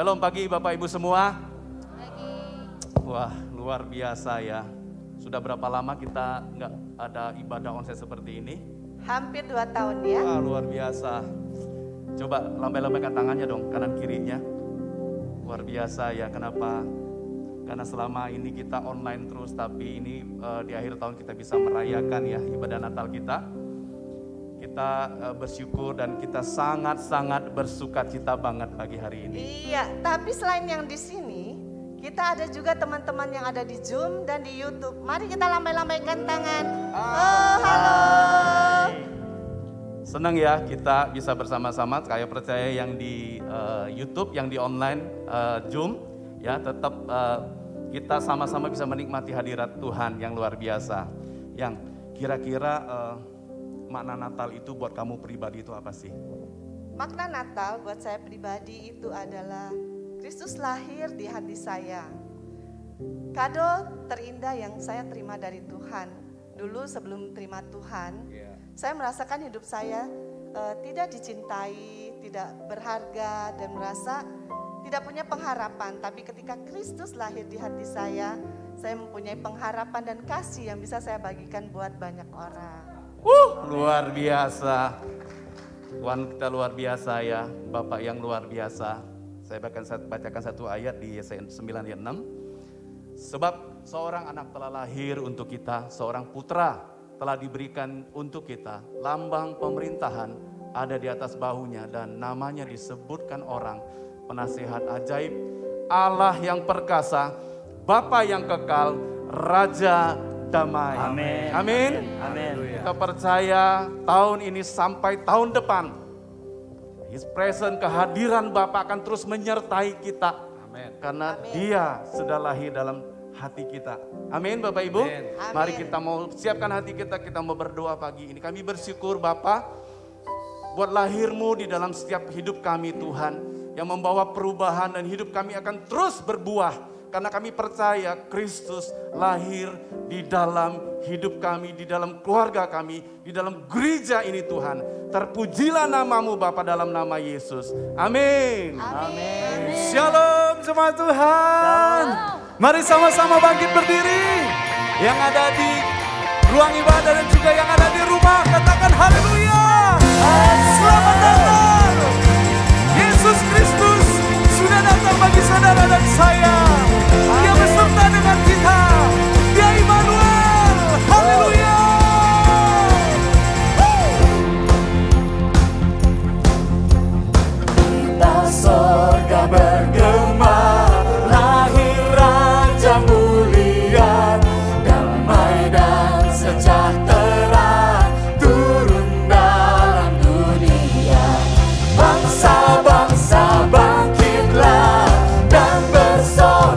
Shalom pagi Bapak Ibu semua. Pagi. Wah, luar biasa ya. Sudah berapa lama kita nggak ada ibadah onsite seperti ini? Hampir 2 tahun ya. Wah, luar biasa. Coba lambai-lambaikan tangannya dong, kanan kirinya. Luar biasa ya, kenapa? Karena selama ini kita online terus, tapi ini di akhir tahun kita bisa merayakan ya ibadah Natal kita. Kita bersyukur dan kita sangat-sangat bersukacita banget pagi hari ini. Iya, tapi selain yang di sini, kita ada juga teman-teman yang ada di Zoom dan di YouTube. Mari kita lambai-lambaikan tangan. Oh, halo. Senang ya kita bisa bersama-sama. Saya percaya yang di YouTube, yang di online Zoom, ya tetap kita sama-sama bisa menikmati hadirat Tuhan yang luar biasa. Yang kira-kira makna Natal itu buat kamu pribadi itu apa sih? Makna Natal buat saya pribadi itu adalah Kristus lahir di hati saya. Kado terindah yang saya terima dari Tuhan. Dulu sebelum terima Tuhan, saya merasakan hidup saya tidak dicintai, tidak berharga dan merasa tidak punya pengharapan. Tapi ketika Kristus lahir di hati saya mempunyai pengharapan dan kasih yang bisa saya bagikan buat banyak orang. Luar biasa. Tuhan kita luar biasa ya, Bapak yang luar biasa. Saya bacakan satu ayat di Yesaya 9 ayat 6. Sebab seorang anak telah lahir untuk kita, seorang putra telah diberikan untuk kita. Lambang pemerintahan ada di atas bahunya dan namanya disebutkan orang penasihat ajaib, Allah yang perkasa, Bapa yang kekal, Raja damai. Amin. Amin. Amin. Kita percaya tahun ini sampai tahun depan, His presence, kehadiran Bapa akan terus menyertai kita. Amin. Karena Dia sudah lahir dalam hati kita. Amin Bapak Ibu. Amin. Mari kita mau siapkan hati kita mau berdoa pagi ini. Kami bersyukur Bapa buat lahir-Mu di dalam setiap hidup kami Tuhan, yang membawa perubahan dan hidup kami akan terus berbuah. Karena kami percaya Kristus lahir di dalam hidup kami, di dalam keluarga kami, di dalam gereja ini Tuhan. Terpujilah nama-Mu Bapa dalam nama Yesus. Amin. Amin. Shalom jemaat Tuhan. Mari sama-sama bangkit berdiri. Yang ada di ruang ibadah dan juga yang ada di rumah, katakan haleluya. Selamat datang. Yesus Kristus sudah datang bagi saudara dan saya. Dia beserta dengan kita. Dia Immanuel. Haleluya. Kita surga bergema, lahir Raja mulia, damai dan sejahtera turun dalam dunia. Bangsa-bangsa bangkitlah dan bersorak.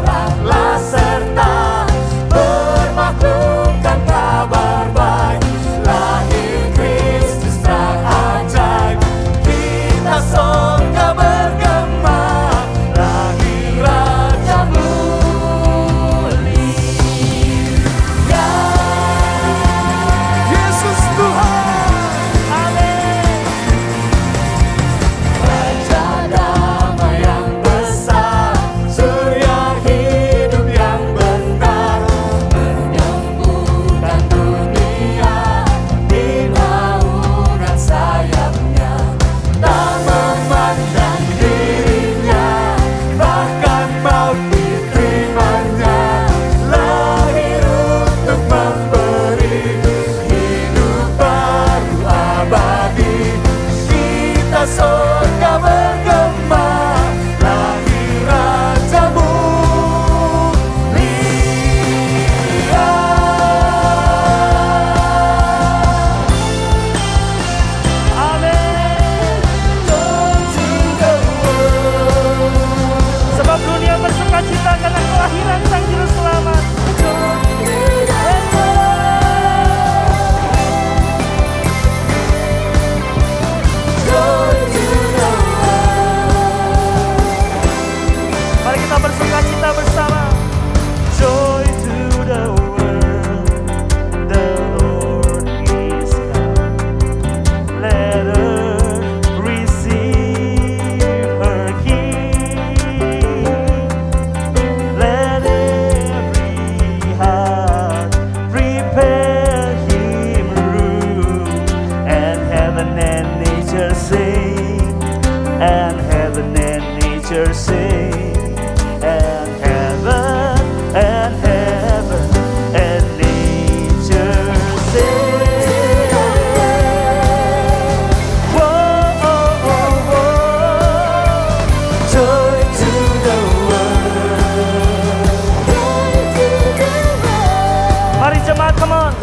surgaan, come on.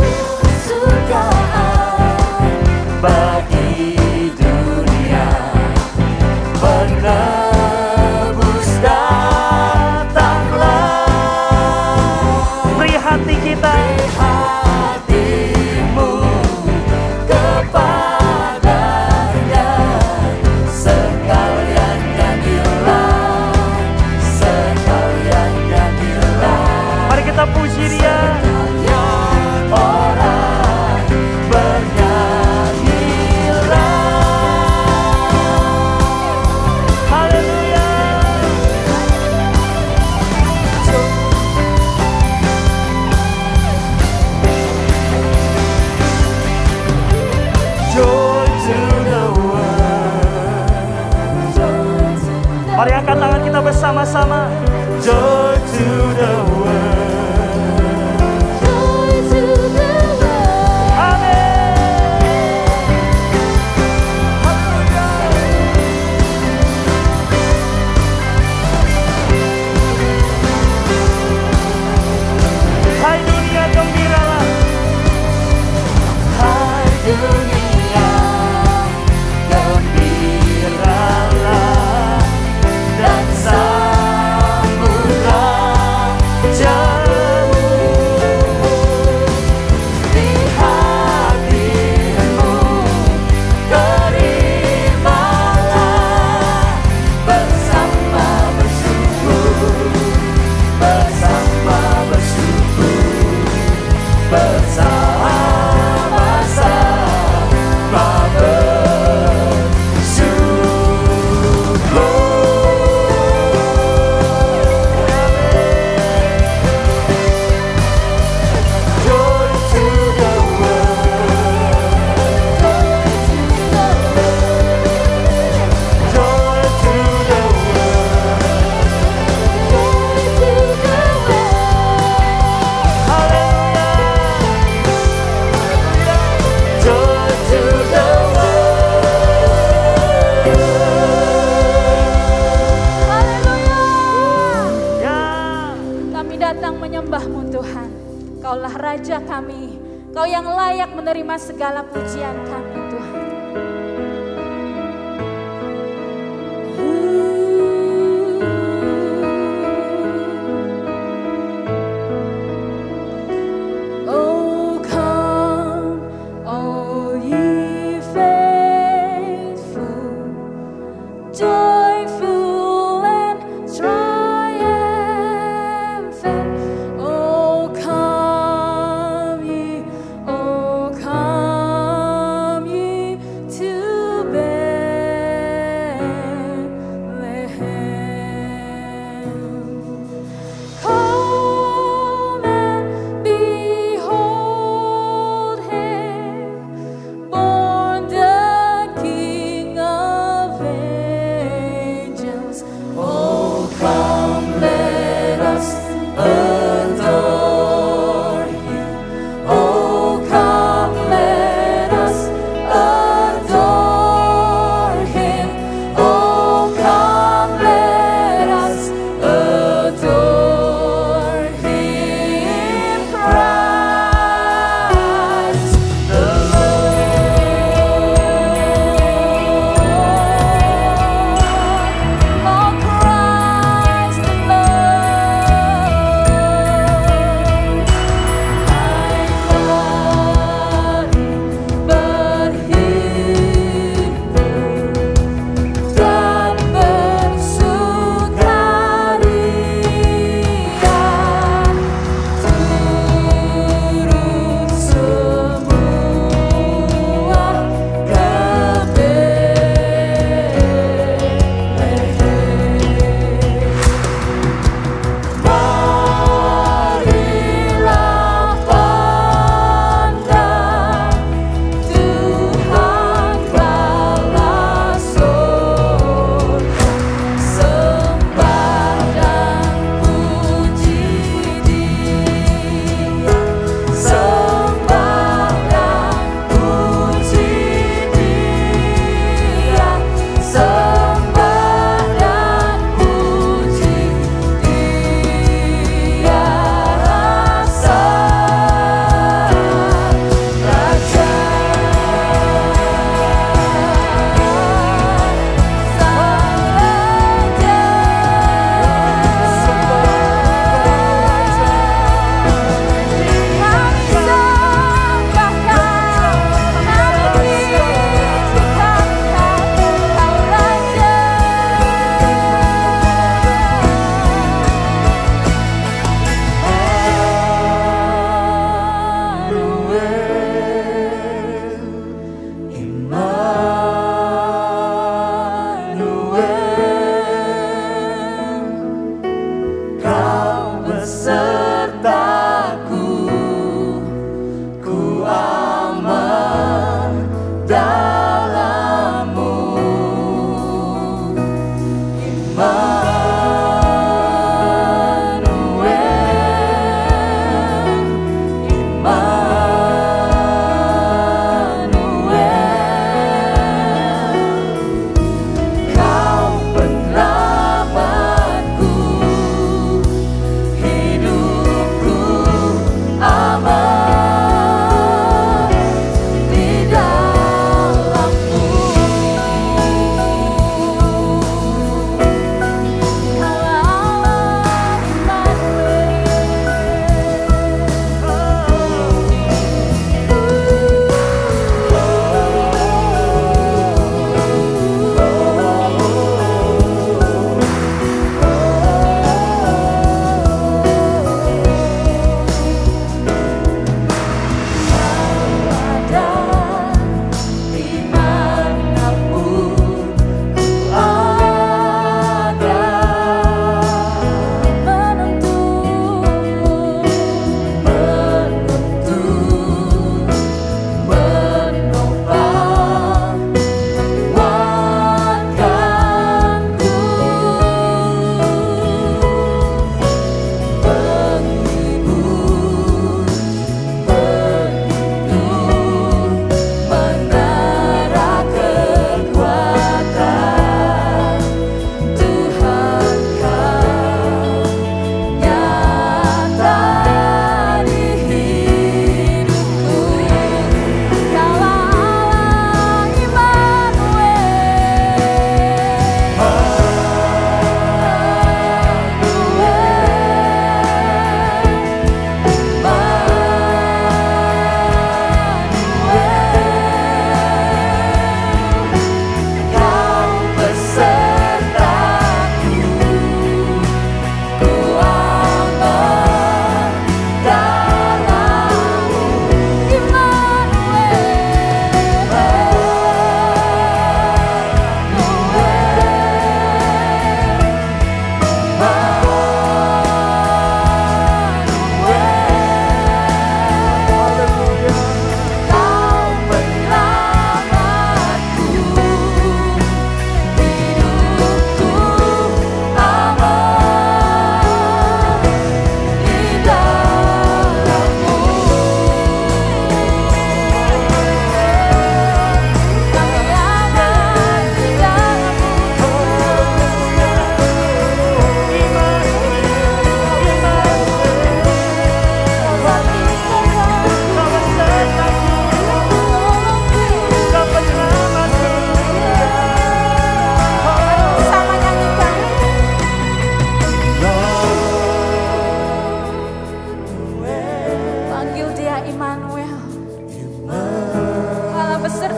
Surgaan bagi dunia, penebus datanglah. Beri hati kita, beri hatimu kepadanya, sekalian nyanyilah, sekalian nyanyilah. Mari kita puji Dia. Orang bernyanyilah, haleluya. Joy to the world. Mari angkat tangan kita bersama-sama. Joy to the world. Kaulah Raja kami, Kau yang layak menerima segala pujian kami Tuhan. Oh come, all ye faithful, joyful and triumphant. Oh come ye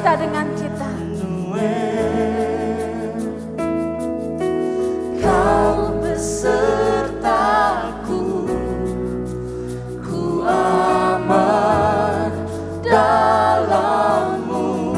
berserta dengan kita. Kau besertaku, ku aman dalam-Mu.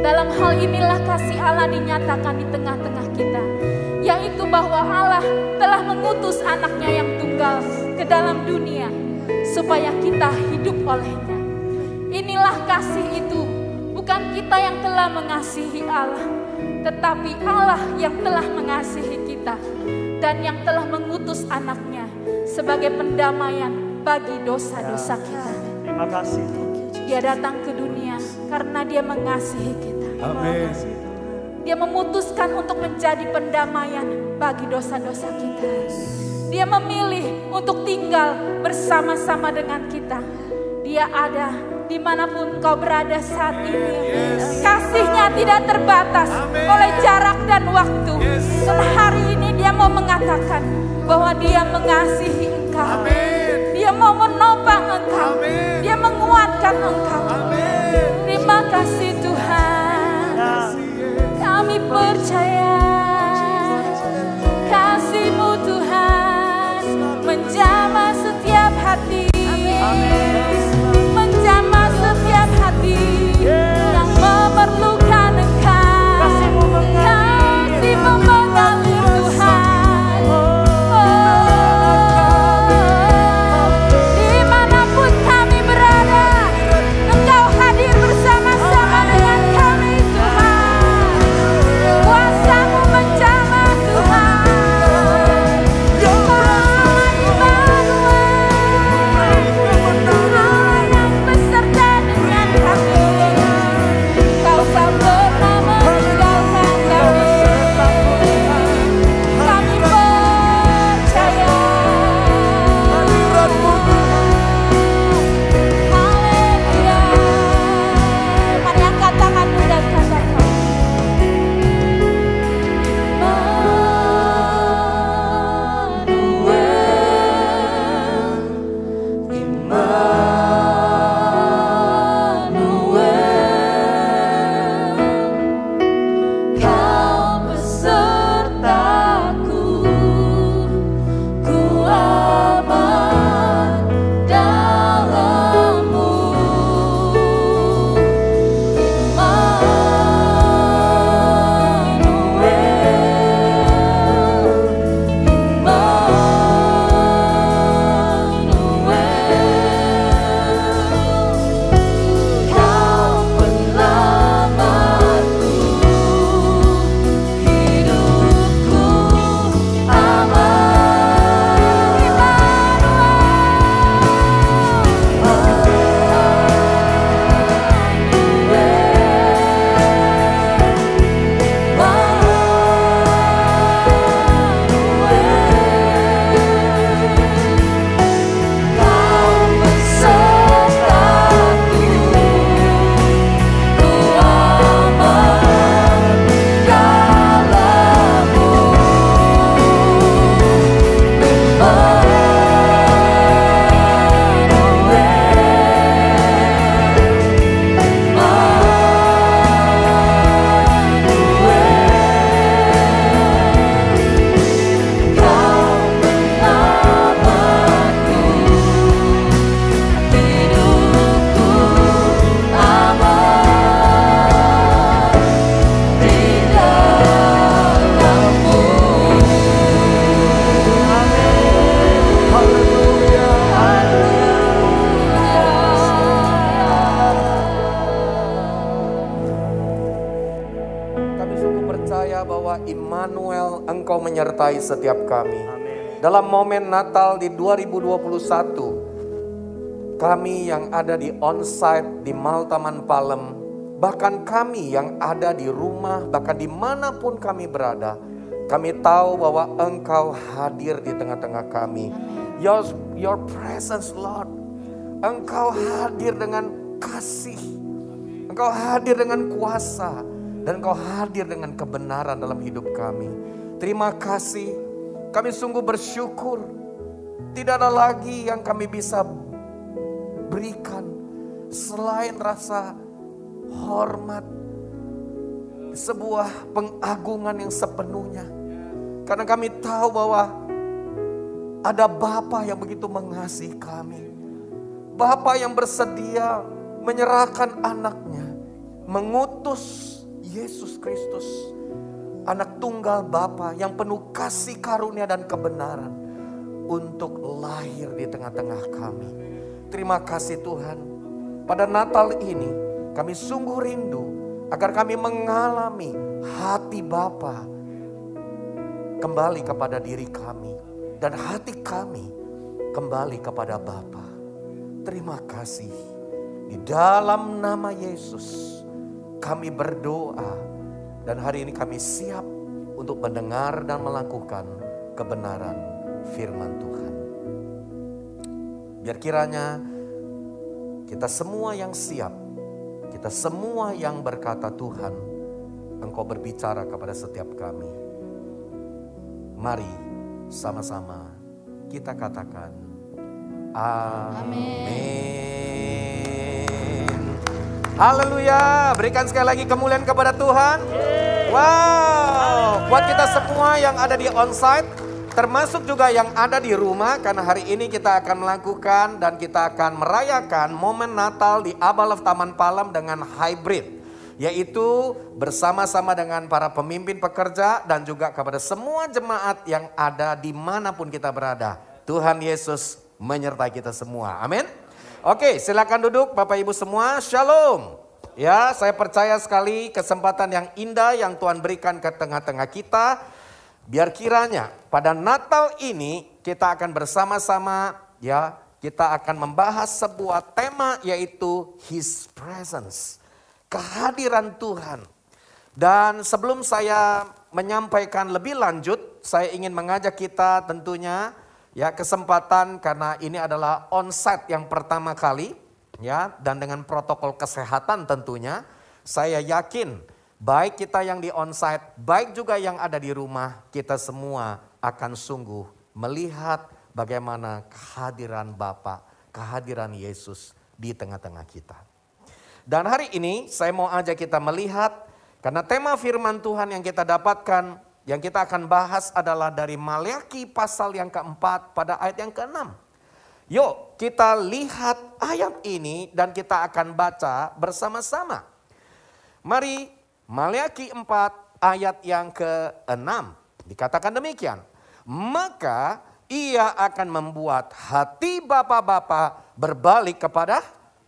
Dalam hal inilah kasih Allah dinyatakan di tengah-tengah kita, yaitu bahwa Allah telah mengutus anaknya yang tunggal ke dalam dunia, supaya kita hidup olehnya. Inilah kasih itu, bukan kita yang telah mengasihi Allah, tetapi Allah yang telah mengasihi kita, dan yang telah mengutus anaknya sebagai pendamaian bagi dosa-dosa kita. Terima kasih. Dia datang ke dunia karena dia mengasihi kita. Amin. Dia memutuskan untuk menjadi pendamaian bagi dosa-dosa kita. Dia memilih untuk tinggal bersama-sama dengan kita. Dia ada dimanapun kau berada saat ini. Kasihnya tidak terbatas oleh jarak dan waktu. Dan hari ini dia mau mengatakan bahwa dia mengasihi engkau. Dia mau menopang engkau. Dia menguatkan engkau. Terima kasih Tuhan. Kami percaya kasih-Mu Tuhan menjamah setiap hati. Menjamah setiap hati yang memerlukan Engkau. Kasih-Mu mengalir Tuhan. Dimanapun kami berada, Engkau hadir bersama-sama dengan kami Tuhan. Kuasa-Mu Immanuel, Engkau menyertai setiap kami. Amin. Dalam momen Natal di 2021, kami yang ada di onsite di Maltaman Palem, bahkan kami yang ada di rumah, bahkan dimanapun kami berada, kami tahu bahwa Engkau hadir di tengah-tengah kami. Your presence, Lord. Engkau hadir dengan kasih. Engkau hadir dengan kuasa. Dan Engkau hadir dengan kebenaran dalam hidup kami. Terima kasih. Kami sungguh bersyukur. Tidak ada lagi yang kami bisa berikan selain rasa hormat, sebuah pengagungan yang sepenuhnya. Karena kami tahu bahwa ada Bapa yang begitu mengasihi kami. Bapa yang bersedia menyerahkan anaknya, mengutus Yesus Kristus, anak tunggal Bapa yang penuh kasih karunia dan kebenaran, untuk lahir di tengah-tengah kami. Terima kasih Tuhan. Pada Natal ini kami sungguh rindu agar kami mengalami hati Bapa kembali kepada diri kami, dan hati kami kembali kepada Bapa. Terima kasih. Di dalam nama Yesus kami berdoa, dan hari ini kami siap untuk mendengar dan melakukan kebenaran firman Tuhan. Biar kiranya kita semua yang siap, kita semua yang berkata, Tuhan, Engkau berbicara kepada setiap kami. Mari sama-sama kita katakan amin. Haleluya. Berikan sekali lagi kemuliaan kepada Tuhan. Wow. Buat kita semua yang ada di onsite, termasuk juga yang ada di rumah, karena hari ini kita akan melakukan dan kita akan merayakan momen Natal di Abalov Taman Palem dengan hybrid, yaitu bersama-sama dengan para pemimpin pekerja dan juga kepada semua jemaat yang ada dimanapun kita berada. Tuhan Yesus menyertai kita semua. Amin. Oke, silakan duduk Bapak Ibu semua. Shalom. Ya, saya percaya sekali kesempatan yang indah yang Tuhan berikan ke tengah-tengah kita. Biar kiranya pada Natal ini kita akan bersama-sama, ya, kita akan membahas sebuah tema, yaitu His Presence, kehadiran Tuhan. Dan sebelum saya menyampaikan lebih lanjut, saya ingin mengajak kita tentunya, ya, kesempatan, karena ini adalah onsite yang pertama kali, ya, dan dengan protokol kesehatan tentunya. Saya yakin baik kita yang di onsite, baik juga yang ada di rumah, kita semua akan sungguh melihat bagaimana kehadiran Bapa, kehadiran Yesus di tengah-tengah kita. Dan hari ini saya mau ajak kita melihat, karena tema firman Tuhan yang kita dapatkan, yang kita akan bahas adalah dari Maleakhi pasal yang keempat pada ayat yang ke-6. Yuk kita lihat ayat ini dan kita akan baca bersama-sama. Mari, Maleakhi 4 ayat yang ke-6. Dikatakan demikian. Maka ia akan membuat hati bapa-bapa berbalik kepada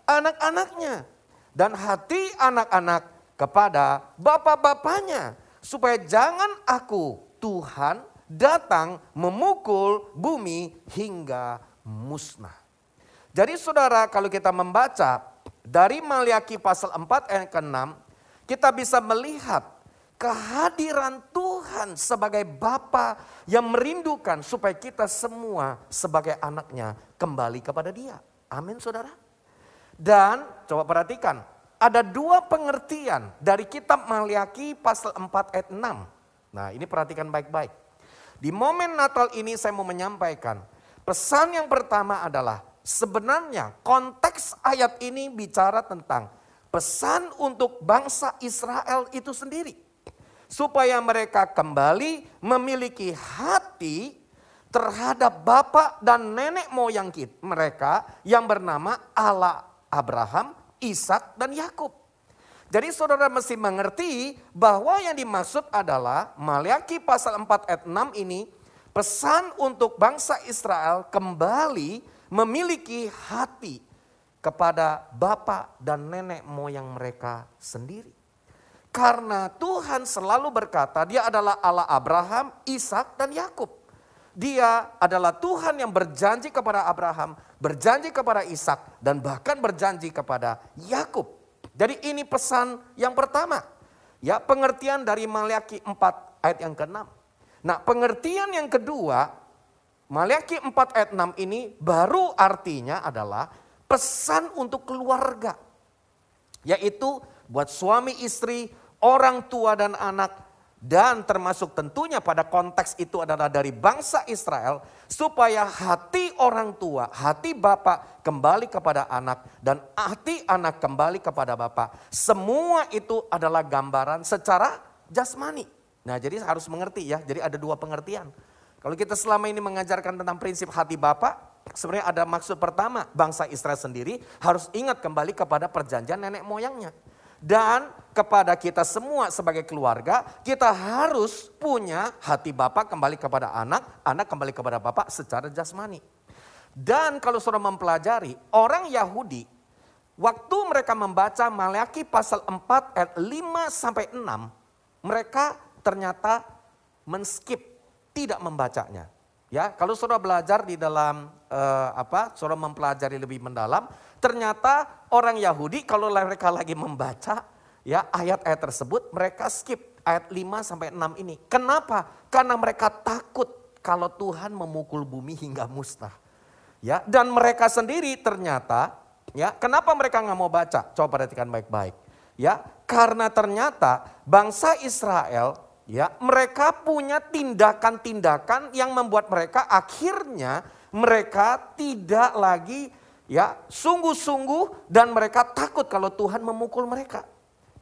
anak-anaknya, dan hati anak-anak kepada bapa-bapanya, supaya jangan aku, Tuhan, datang memukul bumi hingga musnah. Jadi saudara, kalau kita membaca dari Maleakhi pasal 4 ayat ke-6, kita bisa melihat kehadiran Tuhan sebagai Bapa yang merindukan supaya kita semua sebagai anaknya kembali kepada Dia. Amin saudara. Dan coba perhatikan, ada dua pengertian dari kitab Maleakhi pasal 4 ayat 6. Nah ini perhatikan baik-baik. Di momen Natal ini saya mau menyampaikan pesan yang pertama adalah sebenarnya konteks ayat ini bicara tentang pesan untuk bangsa Israel itu sendiri. Supaya mereka kembali memiliki hati terhadap bapak dan nenek moyang mereka yang bernama Allah Abraham, Ishak dan Yakub. Jadi saudara mesti mengerti bahwa yang dimaksud adalah Maleakhi pasal 4 ayat 6 ini pesan untuk bangsa Israel kembali memiliki hati kepada bapak dan nenek moyang mereka sendiri. Karena Tuhan selalu berkata dia adalah Allah Abraham, Ishak dan Yakub. Dia adalah Tuhan yang berjanji kepada Abraham, berjanji kepada Ishak dan bahkan berjanji kepada Yakub. Jadi ini pesan yang pertama. Ya, pengertian dari Maleakhi 4 ayat yang ke-6. Nah, pengertian yang kedua, Maleakhi 4 ayat 6 ini baru artinya adalah pesan untuk keluarga. Yaitu buat suami istri, orang tua dan anak, dan termasuk tentunya pada konteks itu adalah dari bangsa Israel, supaya hati orang tua, hati bapak kembali kepada anak, dan hati anak kembali kepada bapak. Semua itu adalah gambaran secara jasmani. Nah, jadi harus mengerti ya, jadi ada dua pengertian. Kalau kita selama ini mengajarkan tentang prinsip hati bapak, sebenarnya ada maksud pertama, bangsa Israel sendiri harus ingat kembali kepada perjanjian nenek moyangnya. Dan kepada kita semua sebagai keluarga, kita harus punya hati bapak kembali kepada anak, anak kembali kepada bapak secara jasmani. Dan kalau saudara mempelajari, orang Yahudi, waktu mereka membaca Maleakhi pasal 4 ayat 5-6, mereka ternyata men-skip, tidak membacanya. Ya, kalau saudara belajar di dalam saudara mempelajari lebih mendalam, ternyata orang Yahudi kalau mereka lagi membaca ya ayat-ayat tersebut, mereka skip ayat 5-6 ini. Kenapa? Karena mereka takut kalau Tuhan memukul bumi hingga musnah. Ya, dan mereka sendiri ternyata ya, kenapa mereka nggak mau baca? Coba perhatikan baik-baik. Ya, karena ternyata bangsa Israel ya, mereka punya tindakan-tindakan yang membuat mereka akhirnya mereka tidak lagi ya sungguh-sungguh dan mereka takut kalau Tuhan memukul mereka.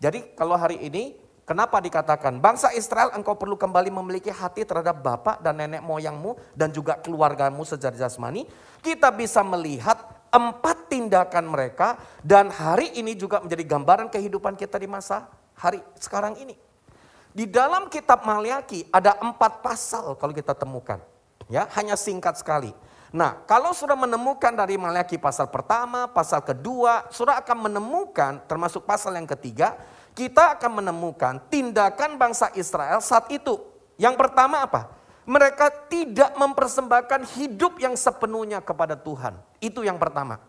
Jadi kalau hari ini kenapa dikatakan bangsa Israel engkau perlu kembali memiliki hati terhadap bapak dan nenek moyangmu dan juga keluargamu secara jasmani. Kita bisa melihat 4 tindakan mereka dan hari ini juga menjadi gambaran kehidupan kita di masa hari sekarang ini. Di dalam kitab Maleakhi ada 4 pasal kalau kita temukan. Ya, hanya singkat sekali. Nah, kalau sudah menemukan dari Maleakhi pasal pertama, pasal kedua, sudah akan menemukan termasuk pasal yang ketiga, kita akan menemukan tindakan bangsa Israel saat itu. Yang pertama apa? Mereka tidak mempersembahkan hidup yang sepenuhnya kepada Tuhan. Itu yang pertama.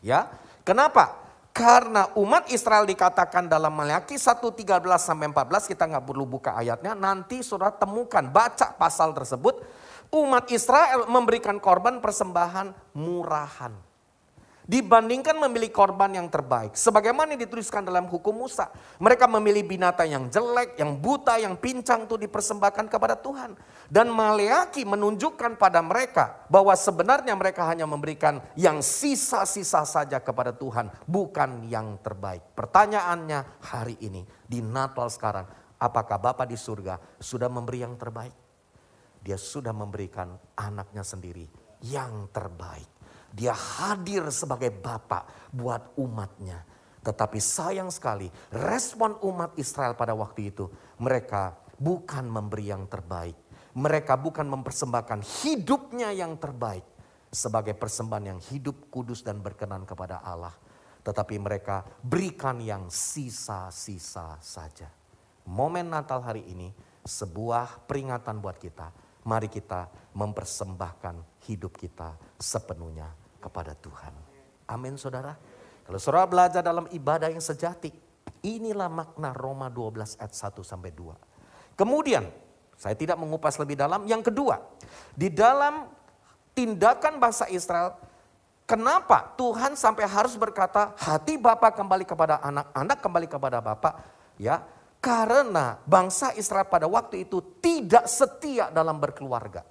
Ya, kenapa? Karena umat Israel dikatakan dalam Maleakhi 1:13-14, kita nggak perlu buka ayatnya, nanti saudara temukan, baca pasal tersebut. Umat Israel memberikan korban persembahan murahan. Dibandingkan memilih korban yang terbaik. Sebagaimana dituliskan dalam hukum Musa. Mereka memilih binatang yang jelek, yang buta, yang pincang itu dipersembahkan kepada Tuhan. Dan Maleakhi menunjukkan pada mereka bahwa sebenarnya mereka hanya memberikan yang sisa-sisa saja kepada Tuhan. Bukan yang terbaik. Pertanyaannya hari ini, di Natal sekarang, apakah Bapa di surga sudah memberi yang terbaik? Dia sudah memberikan anaknya sendiri yang terbaik. Dia hadir sebagai Bapa buat umatnya. Tetapi sayang sekali respon umat Israel pada waktu itu. Mereka bukan memberi yang terbaik. Mereka bukan mempersembahkan hidupnya yang terbaik. Sebagai persembahan yang hidup, kudus dan berkenan kepada Allah. Tetapi mereka berikan yang sisa-sisa saja. Momen Natal hari ini sebuah peringatan buat kita. Mari kita mempersembahkan hidup kita sepenuhnya kepada Tuhan. Amin saudara. Kalau saudara belajar dalam ibadah yang sejati, inilah makna Roma 12 ayat 1-2. Kemudian, saya tidak mengupas lebih dalam. Yang kedua, di dalam tindakan bangsa Israel, kenapa Tuhan sampai harus berkata hati Bapa kembali kepada anak, anak kembali kepada Bapa, ya? Karena bangsa Israel pada waktu itu tidak setia dalam berkeluarga.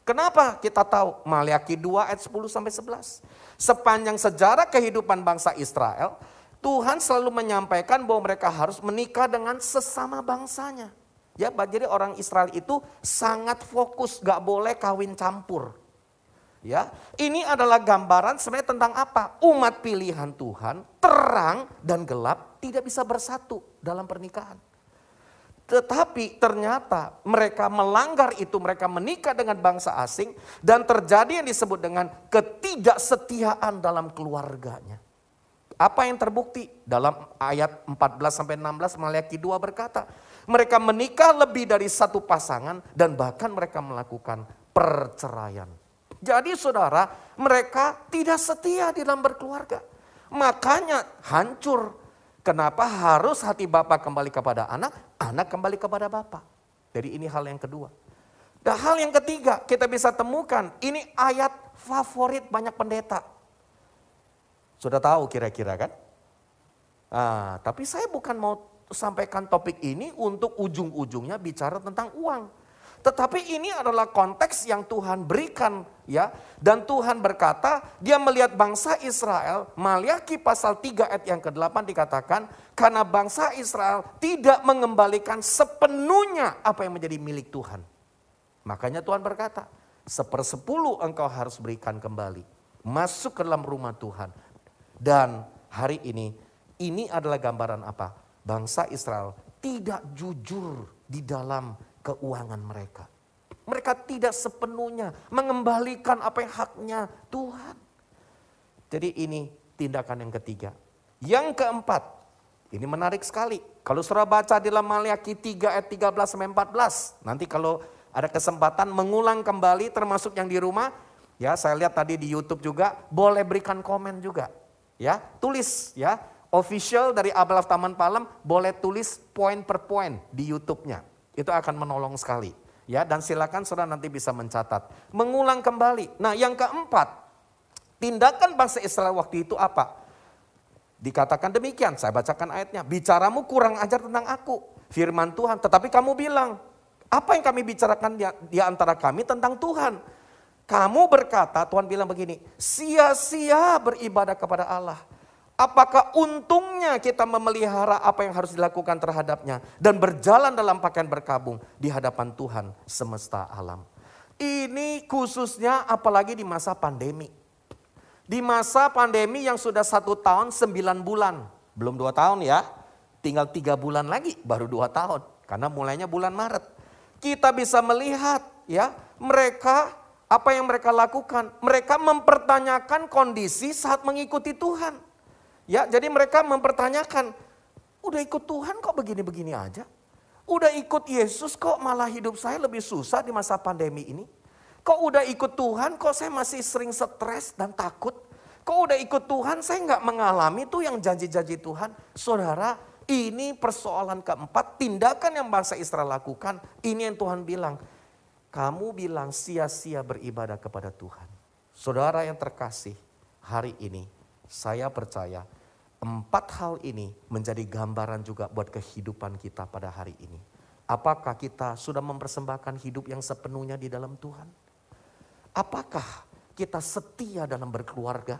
Kenapa kita tahu? Maleakhi 2 ayat 10-11. Sepanjang sejarah kehidupan bangsa Israel, Tuhan selalu menyampaikan bahwa mereka harus menikah dengan sesama bangsanya. Ya, jadi orang Israel itu sangat fokus, gak boleh kawin campur. Ya, ini adalah gambaran sebenarnya tentang apa? Umat pilihan Tuhan, terang dan gelap tidak bisa bersatu dalam pernikahan. Tetapi ternyata mereka melanggar itu, mereka menikah dengan bangsa asing dan terjadi yang disebut dengan ketidaksetiaan dalam keluarganya. Apa yang terbukti? Dalam ayat 14-16 Maleakhi 2 berkata, mereka menikah lebih dari satu pasangan dan bahkan mereka melakukan perceraian. Jadi saudara, mereka tidak setia di dalam berkeluarga. Makanya hancur. Kenapa harus hati bapak kembali kepada anak, anak kembali kepada bapak. Jadi ini hal yang kedua. Dan hal yang ketiga kita bisa temukan, ini ayat favorit banyak pendeta. Sudah tahu kira-kira kan? Tapi saya bukan mau sampaikan topik ini untuk ujung-ujungnya bicara tentang uang. Tetapi ini adalah konteks yang Tuhan berikan ya. Dan Tuhan berkata, dia melihat bangsa Israel, Maleakhi pasal 3 ayat yang ke-8 dikatakan, karena bangsa Israel tidak mengembalikan sepenuhnya apa yang menjadi milik Tuhan. Makanya Tuhan berkata, 1/10 engkau harus berikan kembali. Masuk ke dalam rumah Tuhan. Dan hari ini adalah gambaran apa? Bangsa Israel tidak jujur di dalam keuangan mereka. Mereka tidak sepenuhnya mengembalikan apa yang haknya Tuhan. Jadi ini tindakan yang ketiga. Yang keempat, ini menarik sekali. Kalau saudara baca di dalam Maleakhi 3 ayat 13-14. Nanti kalau ada kesempatan mengulang kembali termasuk yang di rumah. Ya saya lihat tadi di YouTube juga, boleh berikan komen juga. Ya tulis ya, official dari Abalaf Taman Palem boleh tulis poin per poin di YouTube-nya. Itu akan menolong sekali. Ya, dan silakan saudara nanti bisa mencatat. Mengulang kembali. Nah yang keempat, tindakan bangsa Israel waktu itu apa? Dikatakan demikian, saya bacakan ayatnya. Bicaramu kurang ajar tentang aku, firman Tuhan. Tetapi kamu bilang, apa yang kami bicarakan di antara kami tentang Tuhan? Kamu berkata, Tuhan bilang begini, sia-sia beribadah kepada Allah. Apakah untungnya kita memelihara apa yang harus dilakukan terhadapnya dan berjalan dalam pakaian berkabung di hadapan Tuhan semesta alam. Ini khususnya apalagi di masa pandemi. Di masa pandemi yang sudah 1 tahun 9 bulan. Belum 2 tahun ya, tinggal 3 bulan lagi baru 2 tahun. Karena mulainya bulan Maret. Kita bisa melihat ya mereka, apa yang mereka lakukan. Mereka mempertanyakan kondisi saat mengikuti Tuhan. Ya, jadi mereka mempertanyakan, udah ikut Tuhan kok begini-begini aja? Udah ikut Yesus kok malah hidup saya lebih susah di masa pandemi ini? Kok udah ikut Tuhan kok saya masih sering stres dan takut? Kok udah ikut Tuhan saya nggak mengalami tuh yang janji-janji Tuhan? Saudara, ini persoalan keempat, tindakan yang bangsa Israel lakukan, ini yang Tuhan bilang. Kamu bilang sia-sia beribadah kepada Tuhan. Saudara yang terkasih, hari ini saya percaya 4 hal ini menjadi gambaran juga buat kehidupan kita pada hari ini. Apakah kita sudah mempersembahkan hidup yang sepenuhnya di dalam Tuhan? Apakah kita setia dalam berkeluarga?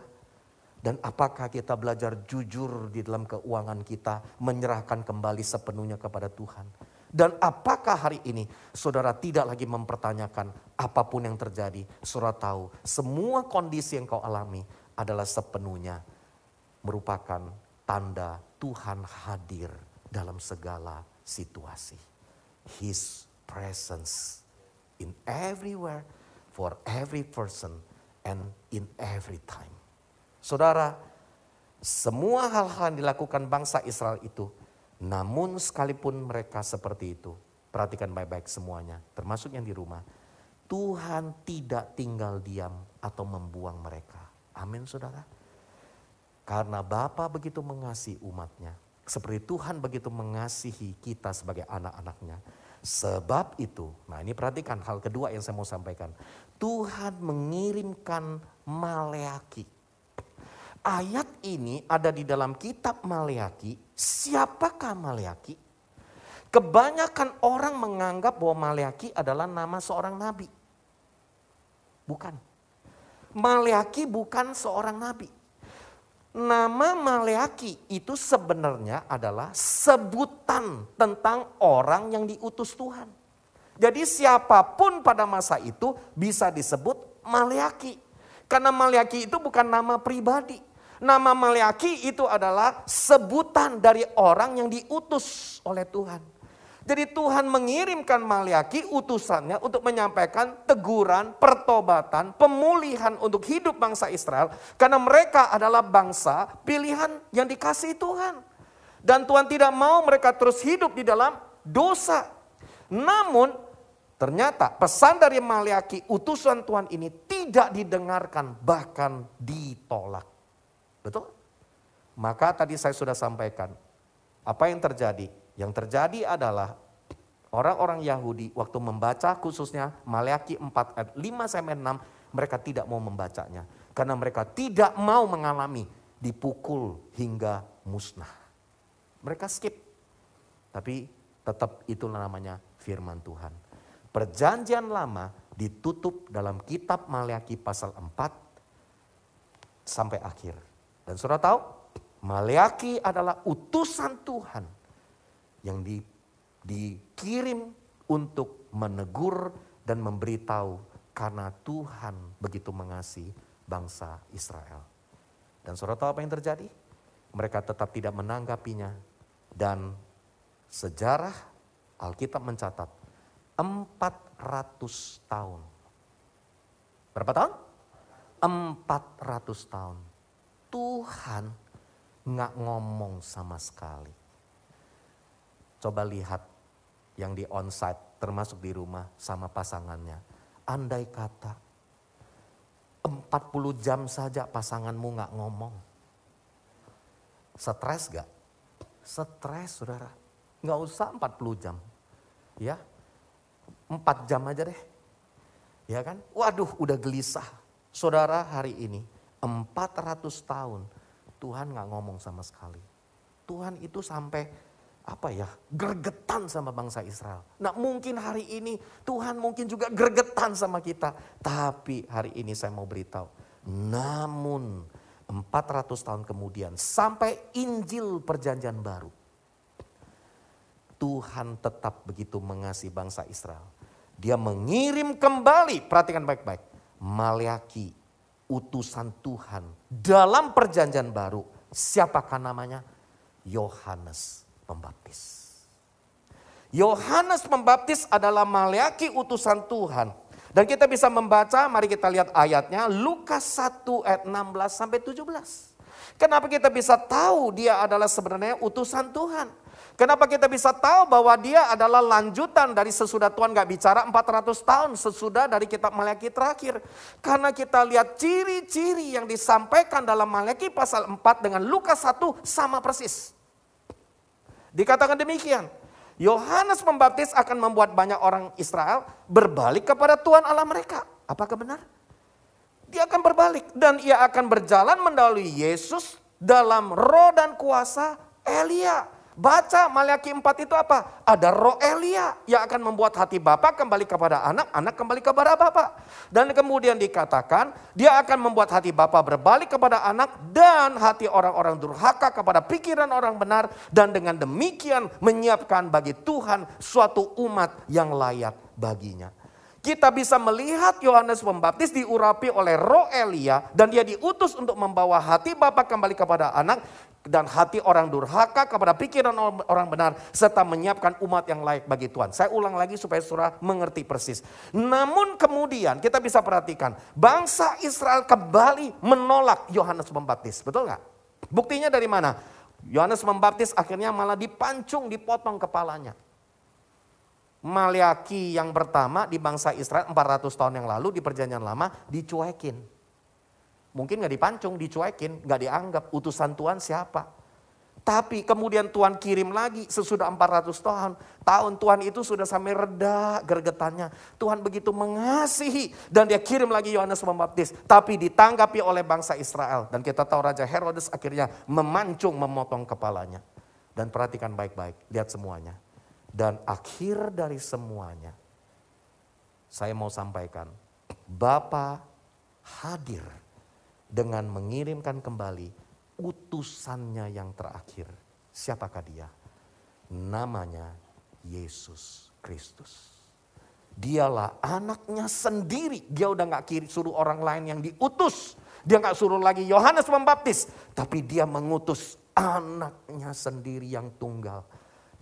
Dan apakah kita belajar jujur di dalam keuangan kita, menyerahkan kembali sepenuhnya kepada Tuhan? Dan apakah hari ini saudara tidak lagi mempertanyakan apapun yang terjadi, saudara tahu semua kondisi yang kau alami adalah sepenuhnya merupakan tanda Tuhan hadir dalam segala situasi. His presence in everywhere, for every person, and in every time. Saudara, semua hal-hal yang dilakukan bangsa Israel itu, namun sekalipun mereka seperti itu, perhatikan baik-baik semuanya, termasuk yang di rumah, Tuhan tidak tinggal diam atau membuang mereka. Amin saudara. Karena Bapa begitu mengasihi umatnya, seperti Tuhan begitu mengasihi kita sebagai anak-anaknya. Sebab itu, nah ini perhatikan hal kedua yang saya mau sampaikan. Tuhan mengirimkan Maleakhi. Ayat ini ada di dalam kitab Maleakhi. Siapakah Maleakhi? Kebanyakan orang menganggap bahwa Maleakhi adalah nama seorang nabi. Bukan. Maleakhi bukan seorang nabi. Nama Maleakhi itu sebenarnya adalah sebutan tentang orang yang diutus Tuhan. Jadi siapapun pada masa itu bisa disebut Maleakhi. Karena Maleakhi itu bukan nama pribadi. Nama Maleakhi itu adalah sebutan dari orang yang diutus oleh Tuhan. Jadi Tuhan mengirimkan Maliaki utusannya untuk menyampaikan teguran, pertobatan, pemulihan untuk hidup bangsa Israel. Karena mereka adalah bangsa pilihan yang dikasihi Tuhan. Dan Tuhan tidak mau mereka terus hidup di dalam dosa. Namun ternyata pesan dari Maliaki utusan Tuhan ini tidak didengarkan, bahkan ditolak. Betul? Maka tadi saya sudah sampaikan, apa yang terjadi? Yang terjadi adalah orang-orang Yahudi waktu membaca khususnya Maliaki 4 ayat 5-6, mereka tidak mau membacanya. Karena mereka tidak mau mengalami dipukul hingga musnah. Mereka skip. Tapi tetap itulah namanya firman Tuhan. Perjanjian lama ditutup dalam kitab Maliaki pasal 4 sampai akhir. Dan saudara tahu, Maliaki adalah utusan Tuhan yang dikirim untuk menegur dan memberitahu karena Tuhan begitu mengasihi bangsa Israel. Dan saudara tahu apa yang terjadi? Mereka tetap tidak menanggapinya. Dan sejarah Alkitab mencatat 400 tahun. Berapa tahun? 400 tahun. Tuhan nggak ngomong sama sekali. Coba lihat yang di onsite termasuk di rumah sama pasangannya. Andai kata 40 jam saja pasanganmu gak ngomong. Stres gak? Stres saudara. Gak usah 40 jam. Ya, 4 jam aja deh. Ya kan? Waduh udah gelisah. Saudara hari ini 400 tahun Tuhan gak ngomong sama sekali. Tuhan itu sampai gergetan sama bangsa Israel. Nah mungkin hari ini Tuhan mungkin juga gergetan sama kita. Tapi hari ini saya mau beritahu. Namun 400 tahun kemudian sampai Injil Perjanjian Baru. Tuhan tetap begitu mengasihi bangsa Israel. Dia mengirim kembali, perhatikan baik-baik. Maliaki, utusan Tuhan dalam Perjanjian Baru. Siapakah namanya? Yohanes Pembaptis. Yohanes Pembaptis adalah Maliaki utusan Tuhan. Dan kita bisa membaca, mari kita lihat ayatnya, Lukas 1 ayat 16 sampai 17. Kenapa kita bisa tahu dia adalah sebenarnya utusan Tuhan? Kenapa kita bisa tahu bahwa dia adalah lanjutan dari sesudah Tuhan gak bicara 400 tahun sesudah dari kitab Maliaki terakhir? Karena kita lihat ciri-ciri yang disampaikan dalam Maliaki pasal 4 dengan Lukas 1 sama persis. Dikatakan demikian, Yohanes Pembaptis akan membuat banyak orang Israel berbalik kepada Tuhan Allah mereka. Apakah benar? Dia akan berbalik dan ia akan berjalan mendahului Yesus dalam roh dan kuasa Elia. Baca Maliaki 4 itu apa? Ada roh Elia yang akan membuat hati Bapa kembali kepada anak, anak kembali kepada Bapa. Dan kemudian dikatakan dia akan membuat hati Bapa berbalik kepada anak dan hati orang-orang durhaka kepada pikiran orang benar. Dan dengan demikian menyiapkan bagi Tuhan suatu umat yang layak baginya. Kita bisa melihat Yohanes Pembaptis diurapi oleh roh Elia dan dia diutus untuk membawa hati Bapa kembali kepada anak dan hati orang durhaka kepada pikiran orang benar serta menyiapkan umat yang layak bagi Tuhan. Saya ulang lagi supaya saudara mengerti persis. Namun kemudian kita bisa perhatikan bangsa Israel kembali menolak Yohanes Pembaptis. Betul nggak? Buktinya dari mana? Yohanes Pembaptis akhirnya malah dipancung, dipotong kepalanya. Maliaki yang pertama di bangsa Israel 400 tahun yang lalu di Perjanjian Lama dicuekin. Mungkin gak dipancung, dicuekin, gak dianggap utusan Tuhan siapa. Tapi kemudian Tuhan kirim lagi sesudah 400 tahun Tuhan itu sudah sampai reda gergetannya. Tuhan begitu mengasihi dan dia kirim lagi Yohanes Pembaptis. Tapi ditanggapi oleh bangsa Israel. Dan kita tahu Raja Herodes akhirnya memancung, memotong kepalanya. Dan perhatikan baik-baik, lihat semuanya. Dan akhir dari semuanya, saya mau sampaikan, Bapa hadir dengan mengirimkan kembali utusannya yang terakhir. Siapakah dia? Namanya Yesus Kristus. Dialah anaknya sendiri. Dia udah gak suruh orang lain yang diutus. Dia gak suruh lagi Yohanes Pembaptis. Tapi dia mengutus anaknya sendiri yang tunggal.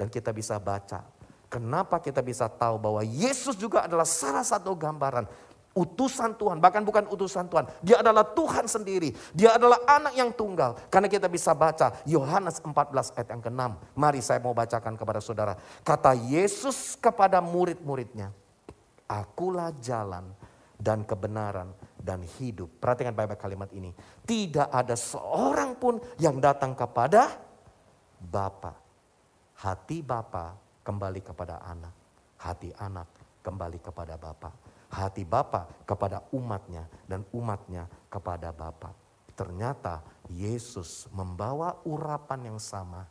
Dan kita bisa baca Kenapa kita bisa tahu bahwa Yesus juga adalah salah satu gambaran utusan Tuhan, bahkan bukan utusan Tuhan. Dia adalah Tuhan sendiri. Dia adalah anak yang tunggal. Karena kita bisa baca Yohanes 14 ayat yang ke-6. Mari saya mau bacakan kepada saudara. Kata Yesus kepada murid-muridnya, akulah jalan dan kebenaran dan hidup. Perhatikan baik-baik kalimat ini. Tidak ada seorang pun yang datang kepada Bapa. Hati Bapa kembali kepada anak. Hati anak kembali kepada Bapa. Hati Bapa kepada umatnya dan umatnya kepada Bapa. Ternyata Yesus membawa urapan yang sama.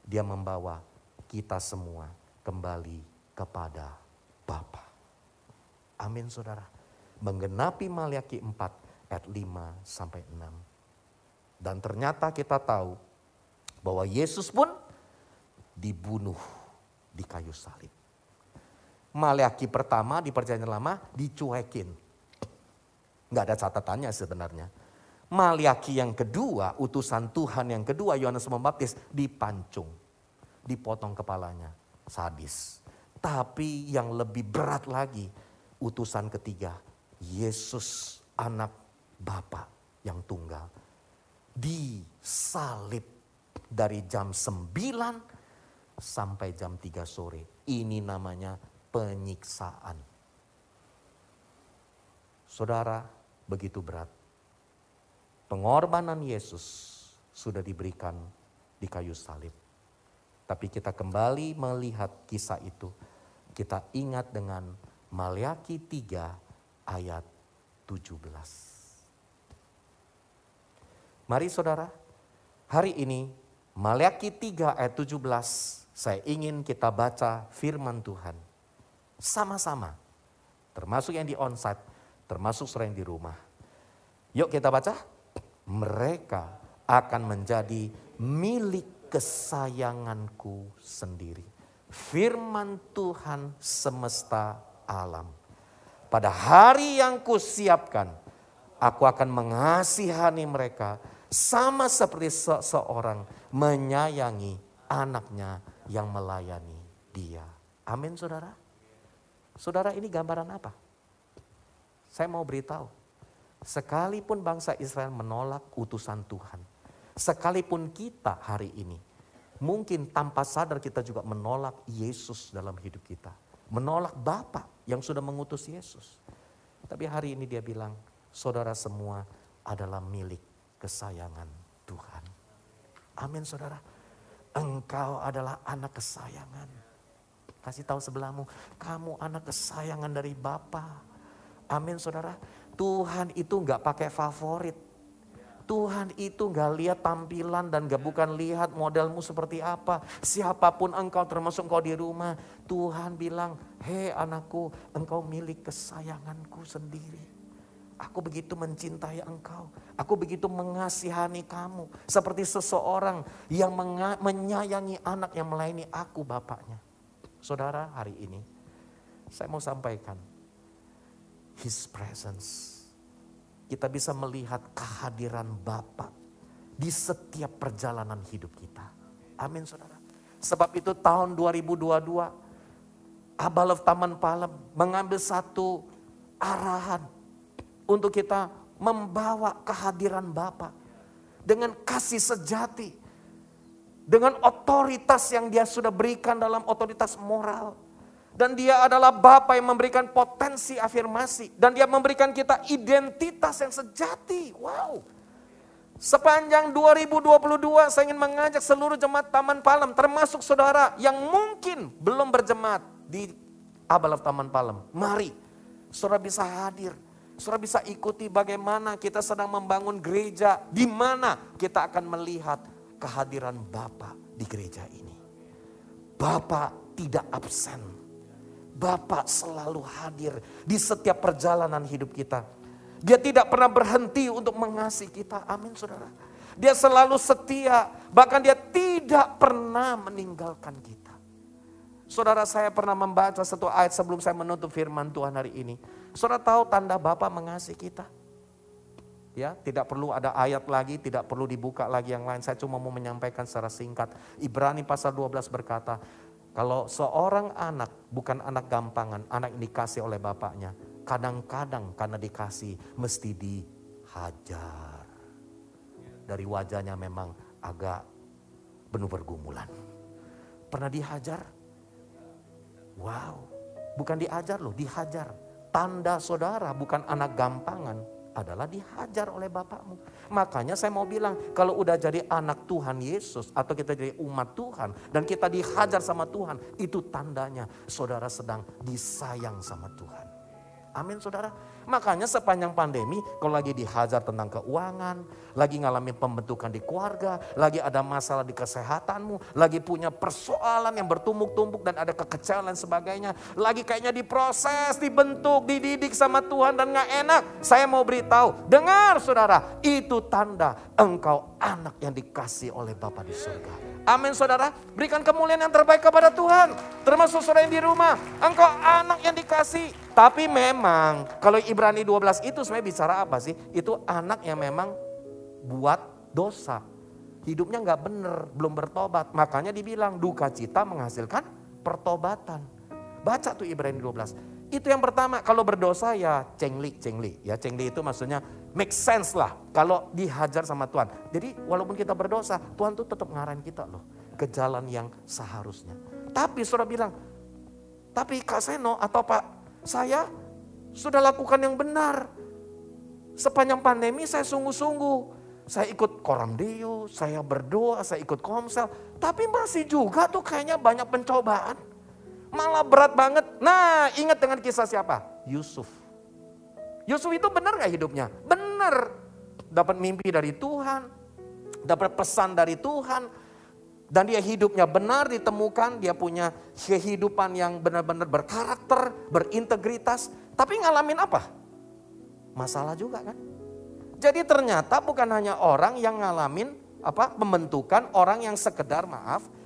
Dia membawa kita semua kembali kepada Bapa. Amin saudara. Menggenapi Maliaki 4 ayat 5 sampai 6. Dan ternyata kita tahu bahwa Yesus pun dibunuh di kayu salib. Maliaki pertama di Perjanjian Lama dicuekin. Nggak ada catatannya sebenarnya. Maliaki yang kedua, utusan Tuhan yang kedua, Yohanes Pembaptis, dipancung. Dipotong kepalanya, sadis. Tapi yang lebih berat lagi, utusan ketiga, Yesus anak Bapa yang tunggal. Disalib dari jam 9 sampai jam 3 sore. Ini namanya penyiksaan. Saudara, begitu berat. Pengorbanan Yesus sudah diberikan di kayu salib. Tapi kita kembali melihat kisah itu. Kita ingat dengan Maliaki 3 ayat 17. Mari saudara, hari ini Maliaki 3 ayat 17 saya ingin kita baca firman Tuhan. Sama-sama, termasuk yang di onsite, termasuk saudara yang di rumah. Yuk kita baca. Mereka akan menjadi milik kesayanganku sendiri. Firman Tuhan semesta alam. Pada hari yang kusiapkan, aku akan mengasihani mereka sama seperti seseorang menyayangi anaknya yang melayani dia. Amin saudara. Saudara, ini gambaran apa? Saya mau beritahu. Sekalipun bangsa Israel menolak utusan Tuhan. Sekalipun kita hari ini. Mungkin tanpa sadar kita juga menolak Yesus dalam hidup kita. Menolak Bapa yang sudah mengutus Yesus. Tapi hari ini dia bilang, saudara semua adalah milik kesayangan Tuhan. Amin saudara. Engkau adalah anak kesayangan. Kasih tahu sebelahmu, kamu anak kesayangan dari Bapa. Amin saudara. Tuhan itu gak pakai favorit. Tuhan itu gak lihat tampilan dan gak bukan lihat modelmu seperti apa. Siapapun engkau, termasuk engkau di rumah. Tuhan bilang, hei anakku, engkau milik kesayanganku sendiri. Aku begitu mencintai engkau. Aku begitu mengasihani kamu. Seperti seseorang yang menyayangi anak yang melayani aku bapaknya. Saudara, hari ini saya mau sampaikan His presence. Kita bisa melihat kehadiran Bapa di setiap perjalanan hidup kita. Amin saudara. Sebab itu tahun 2022 Abalov Taman Palem mengambil satu arahan untuk kita membawa kehadiran Bapa dengan kasih sejati. Dengan otoritas yang dia sudah berikan dalam otoritas moral. Dan dia adalah Bapa yang memberikan potensi afirmasi. Dan dia memberikan kita identitas yang sejati. Wow. Sepanjang 2022 saya ingin mengajak seluruh jemaat Taman Palem. Termasuk saudara yang mungkin belum berjemaat di Abalov Taman Palem. Mari saudara bisa hadir. Saudara bisa ikuti bagaimana kita sedang membangun gereja. Di mana kita akan melihat kehadiran Bapa di gereja ini. Bapa tidak absen. Bapa selalu hadir di setiap perjalanan hidup kita. Dia tidak pernah berhenti untuk mengasihi kita. Amin saudara. Dia selalu setia. Bahkan dia tidak pernah meninggalkan kita. Saudara, saya pernah membaca satu ayat sebelum saya menutup firman Tuhan hari ini. Saudara tahu tanda Bapa mengasihi kita? Ya, tidak perlu ada ayat lagi, tidak perlu dibuka lagi yang lain. Saya cuma mau menyampaikan secara singkat. Ibrani pasal 12 berkata, Kalau seorang anak bukan anak gampangan, anak yang dikasih oleh bapaknya, kadang-kadang karena dikasih mesti dihajar. Dari wajahnya memang agak penuh pergumulan. Pernah dihajar? Wow, bukan diajar loh, dihajar. Tanda saudara bukan anak gampangan adalah dihajar oleh bapakmu. Makanya saya mau bilang, kalau udah jadi anak Tuhan Yesus atau kita jadi umat Tuhan dan kita dihajar sama Tuhan, itu tandanya saudara sedang disayang sama Tuhan. Amin saudara. Makanya sepanjang pandemi kalau lagi dihajar tentang keuangan, lagi ngalamin pembentukan di keluarga, lagi ada masalah di kesehatanmu, lagi punya persoalan yang bertumpuk-tumpuk dan ada kekecewaan dan sebagainya, lagi kayaknya diproses, dibentuk, dididik sama Tuhan dan gak enak. Saya mau beritahu, dengar saudara, itu tanda engkau anak yang dikasih oleh Bapa di surga. Amin saudara, berikan kemuliaan yang terbaik kepada Tuhan. Termasuk saudara yang di rumah, engkau anak yang dikasih. Tapi memang kalau Ibrani 12 itu sebenarnya bicara apa sih? Itu anak yang memang buat dosa. Hidupnya gak bener, belum bertobat. Makanya dibilang duka cita menghasilkan pertobatan. Baca tuh Ibrani 12. Itu yang pertama, kalau berdosa ya cengli. Ya cengli itu maksudnya make sense lah kalau dihajar sama Tuhan. Jadi walaupun kita berdosa, Tuhan tuh tetap ngarahin kita loh ke jalan yang seharusnya. Tapi saudara bilang, tapi Kak Seno atau Pak, saya sudah lakukan yang benar. Sepanjang pandemi saya sungguh-sungguh. Saya ikut Koramdeo, saya berdoa, saya ikut komsel. Tapi masih juga tuh kayaknya banyak pencobaan. Malah berat banget. Nah, ingat dengan kisah siapa? Yusuf. Yusuf itu benar gak hidupnya? Benar. Dapat mimpi dari Tuhan. Dapat pesan dari Tuhan. Dan dia hidupnya benar ditemukan. Dia punya kehidupan yang benar-benar berkarakter, berintegritas. Tapi ngalamin apa? Masalah juga kan? Jadi ternyata bukan hanya orang yang ngalamin pembentukan, orang yang sekedar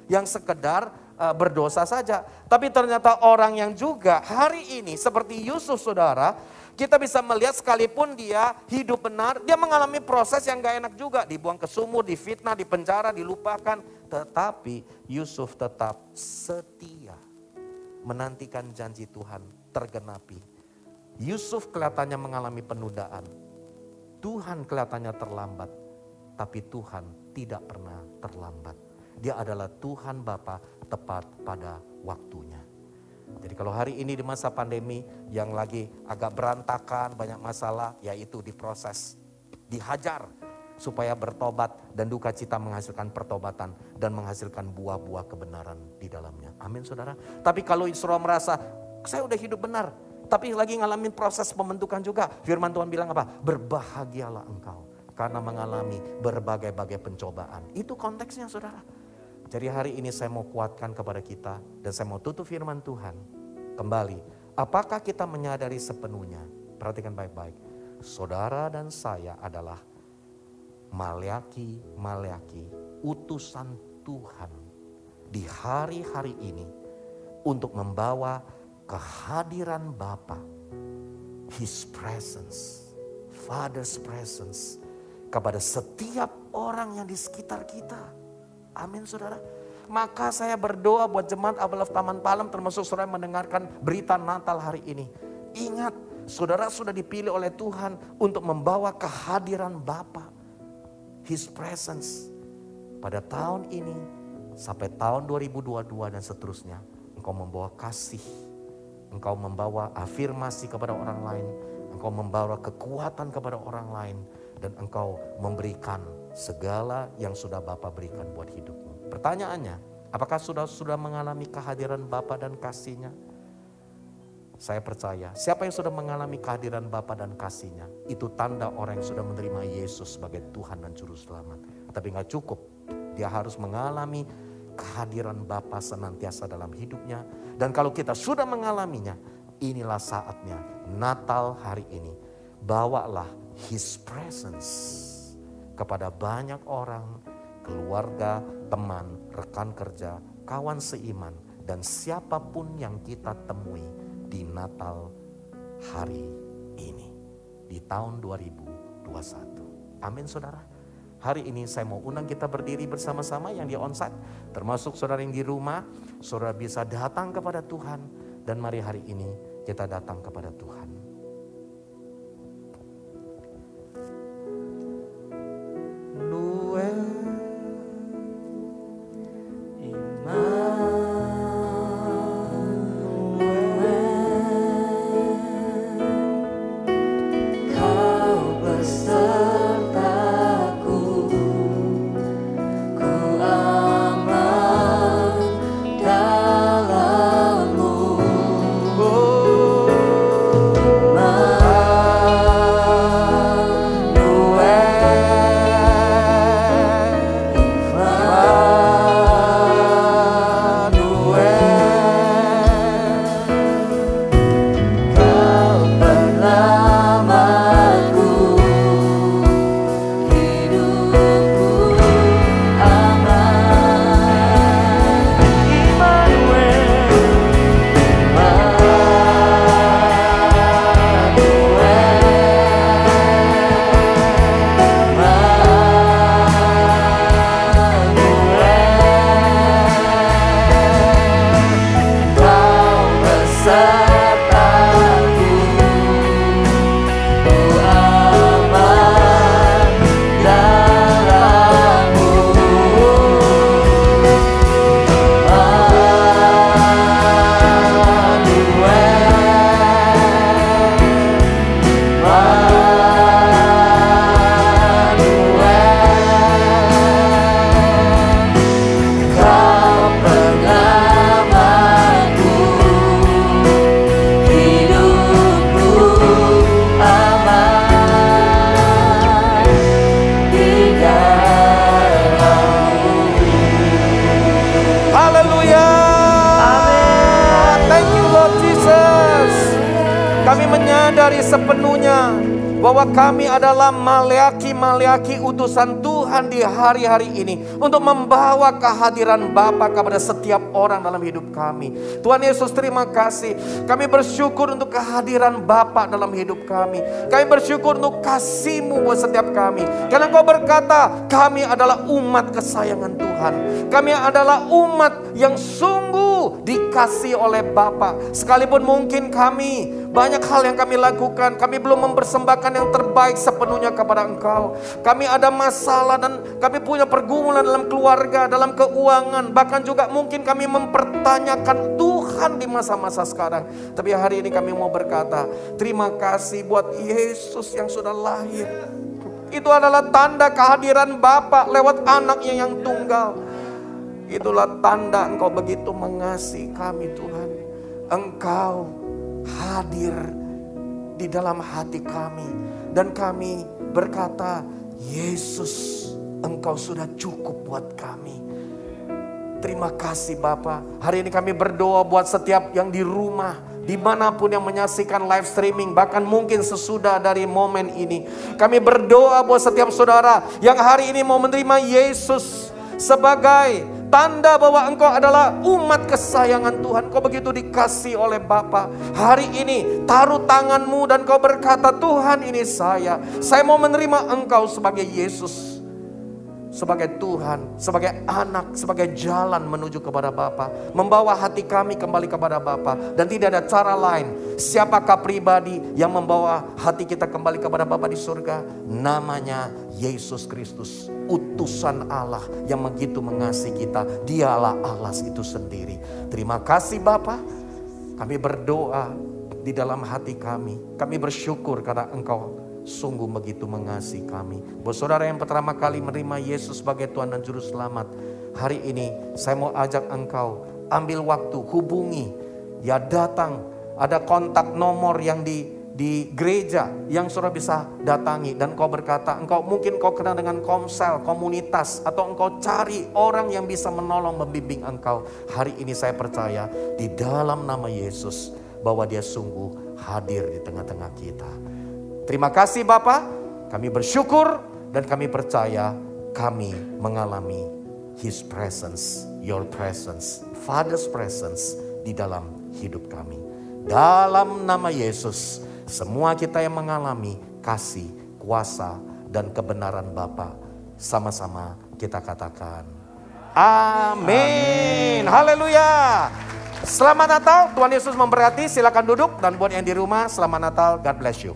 yang sekedar berdosa saja. Tapi ternyata orang yang juga hari ini seperti Yusuf saudara, kita bisa melihat sekalipun dia hidup benar, dia mengalami proses yang gak enak juga. Dibuang ke sumur, difitnah, dipenjara, dilupakan. Tetapi Yusuf tetap setia menantikan janji Tuhan tergenapi. Yusuf kelihatannya mengalami penundaan. Tuhan kelihatannya terlambat. Tapi Tuhan tidak pernah terlambat. Dia adalah Tuhan Bapa tepat pada waktunya. Jadi kalau hari ini di masa pandemi yang lagi agak berantakan, banyak masalah, yaitu diproses, dihajar supaya bertobat dan duka cita menghasilkan pertobatan dan menghasilkan buah-buah kebenaran di dalamnya. Amin saudara. Tapi kalau saudara merasa, saya udah hidup benar, tapi lagi ngalamin proses pembentukan juga. Firman Tuhan bilang apa? Berbahagialah engkau karena mengalami berbagai-bagai pencobaan. Itu konteksnya saudara. Jadi hari ini saya mau kuatkan kepada kita dan saya mau tutup firman Tuhan. Kembali, apakah kita menyadari sepenuhnya? Perhatikan baik-baik. Saudara dan saya adalah Maleaki, utusan Tuhan di hari-hari ini untuk membawa kehadiran Bapa, His presence, Father's presence kepada setiap orang yang di sekitar kita. Amin saudara. Maka saya berdoa buat jemaat Abalaf Taman Palem, termasuk saudara yang mendengarkan berita Natal hari ini. Ingat, saudara sudah dipilih oleh Tuhan untuk membawa kehadiran Bapa, His presence. Pada tahun ini sampai tahun 2022 dan seterusnya, engkau membawa kasih, engkau membawa afirmasi kepada orang lain, engkau membawa kekuatan kepada orang lain, dan engkau memberikan segala yang sudah Bapa berikan buat hidupmu. Pertanyaannya, apakah sudah mengalami kehadiran Bapa dan kasih-Nya? Saya percaya, siapa yang sudah mengalami kehadiran Bapa dan kasih-Nya, itu tanda orang yang sudah menerima Yesus sebagai Tuhan dan Juru Selamat. Tapi gak cukup, dia harus mengalami kehadiran Bapa senantiasa dalam hidupnya. Dan kalau kita sudah mengalaminya, inilah saatnya Natal hari ini. Bawalah His presence kepada banyak orang, keluarga, teman, rekan kerja, kawan seiman, dan siapapun yang kita temui di Natal hari ini, di tahun 2021. Amin saudara. Hari ini saya mau undang kita berdiri bersama-sama yang di onsite, termasuk saudara yang di rumah. Saudara bisa datang kepada Tuhan, dan mari hari ini kita datang kepada Tuhan. Sepenuhnya bahwa kami adalah maleaki-maleaki utusan Tuhan di hari-hari ini untuk membawa kehadiran Bapa kepada setiap orang dalam hidup kami. Tuhan Yesus, terima kasih. Kami bersyukur untuk kehadiran Bapa dalam hidup kami. Kami bersyukur untuk kasih-Mu buat setiap kami. Karena Engkau berkata, kami adalah umat kesayangan Tuhan. Kami adalah umat yang sungguh dikasih oleh Bapa. Sekalipun mungkin kami banyak hal yang kami lakukan, kami belum mempersembahkan yang terbaik sepenuhnya kepada Engkau. Kami ada masalah dan kami punya pergumulan dalam keluarga, dalam keuangan. Bahkan juga mungkin kami mempertanyakan Tuhan di masa-masa sekarang. Tapi hari ini kami mau berkata, terima kasih buat Yesus yang sudah lahir. Itu adalah tanda kehadiran Bapa lewat anaknya yang tunggal. Itulah tanda Engkau begitu mengasihi kami, Tuhan. Engkau hadir di dalam hati kami, dan kami berkata, Yesus, Engkau sudah cukup buat kami. Terima kasih Bapa. Hari ini kami berdoa buat setiap yang di rumah, dimanapun yang menyaksikan live streaming, bahkan mungkin sesudah dari momen ini. Kami berdoa buat setiap saudara yang hari ini mau menerima Yesus sebagai tanda bahwa engkau adalah umat kesayangan Tuhan. Kau begitu dikasih oleh Bapa. Hari ini taruh tanganmu dan kau berkata, Tuhan, ini saya mau menerima engkau sebagai Yesus, sebagai Tuhan, sebagai anak, sebagai jalan menuju kepada Bapa, membawa hati kami kembali kepada Bapa. Dan tidak ada cara lain. Siapakah pribadi yang membawa hati kita kembali kepada Bapa di surga? Namanya Yesus Kristus, utusan Allah yang begitu mengasihi kita. Dialah Allah itu sendiri. Terima kasih Bapa. Kami berdoa di dalam hati kami. Kami bersyukur karena Engkau sungguh begitu mengasihi kami. Buat saudara yang pertama kali menerima Yesus sebagai Tuhan dan Juru Selamat, hari ini saya mau ajak engkau ambil waktu, hubungi, ya datang. Ada kontak nomor yang di gereja yang saudara bisa datangi, dan kau berkata, mungkin kau kenal dengan komsel, komunitas, atau engkau cari orang yang bisa menolong, membimbing engkau. Hari ini saya percaya di dalam nama Yesus bahwa Dia sungguh hadir di tengah-tengah kita. Terima kasih Bapa, kami bersyukur dan kami percaya kami mengalami His presence, Your presence, Father's presence di dalam hidup kami. Dalam nama Yesus, semua kita yang mengalami kasih, kuasa, dan kebenaran Bapa, sama-sama kita katakan amin. Haleluya. Selamat Natal, Tuhan Yesus memberkati. Silakan duduk, dan buat yang di rumah, selamat Natal, God bless you.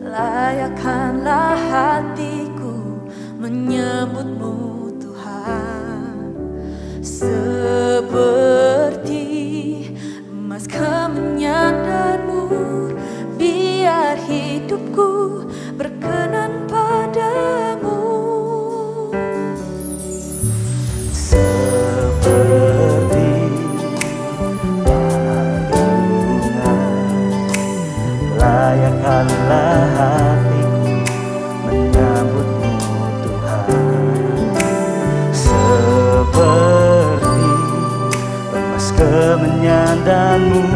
Layakkanlah hatiku menyebut-Mu Tuhan, seperti emas kemenyan dan mur, biar hidupku berkenan padamu. Seperti palungan, layakkanlah hatiku menyambut-Mu Tuhan, seperti emas kemenyan dan mur,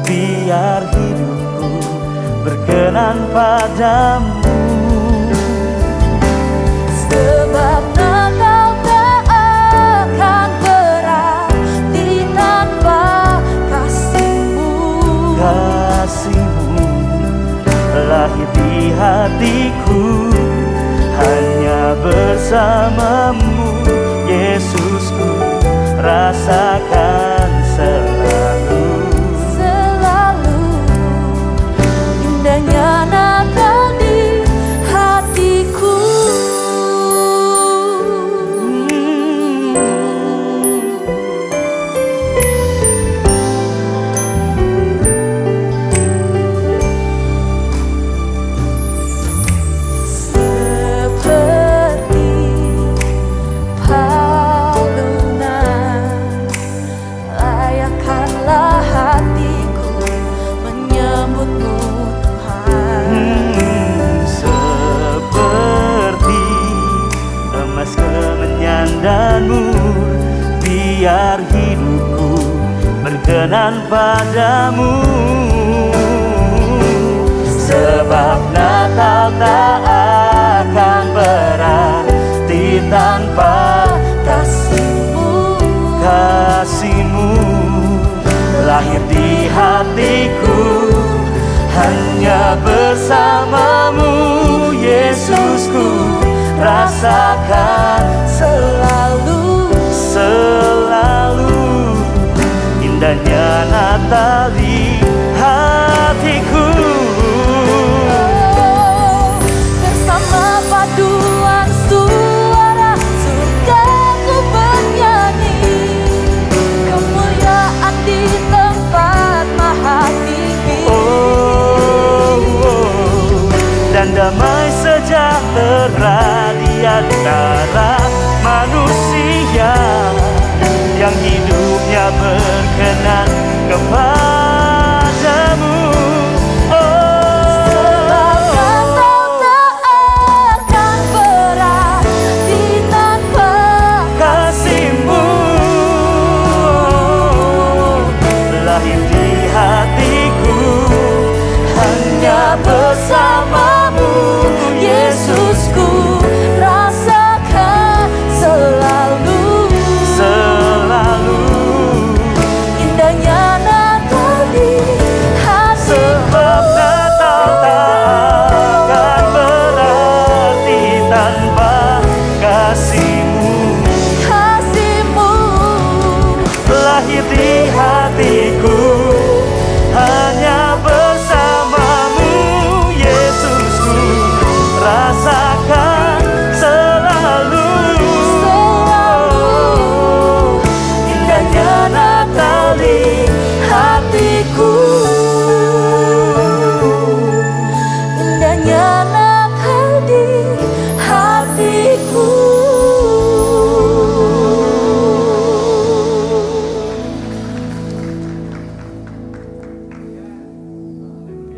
biar hidupku berkenan padamu. Sebab Natal tak akan berarti tanpa kasih-Mu. Kasih-Mu lahir di hatiku, hanya bersama-Mu Yesusku rasakan selalu. Selalu indahnya Natal di hatiku. Seperti palungan, layakkanlah hatiku menyambut-Mu Tuhan. Seperti emas kemenyan dan mur, biar hidupku berkenan padamu. Sebab Natal tak akan berarti tanpa Kasih-Mu. kasih-Mu lahir di hatiku, hanya bersama-Mu Yesusku rasakan selalu, selalu indahnya Natal di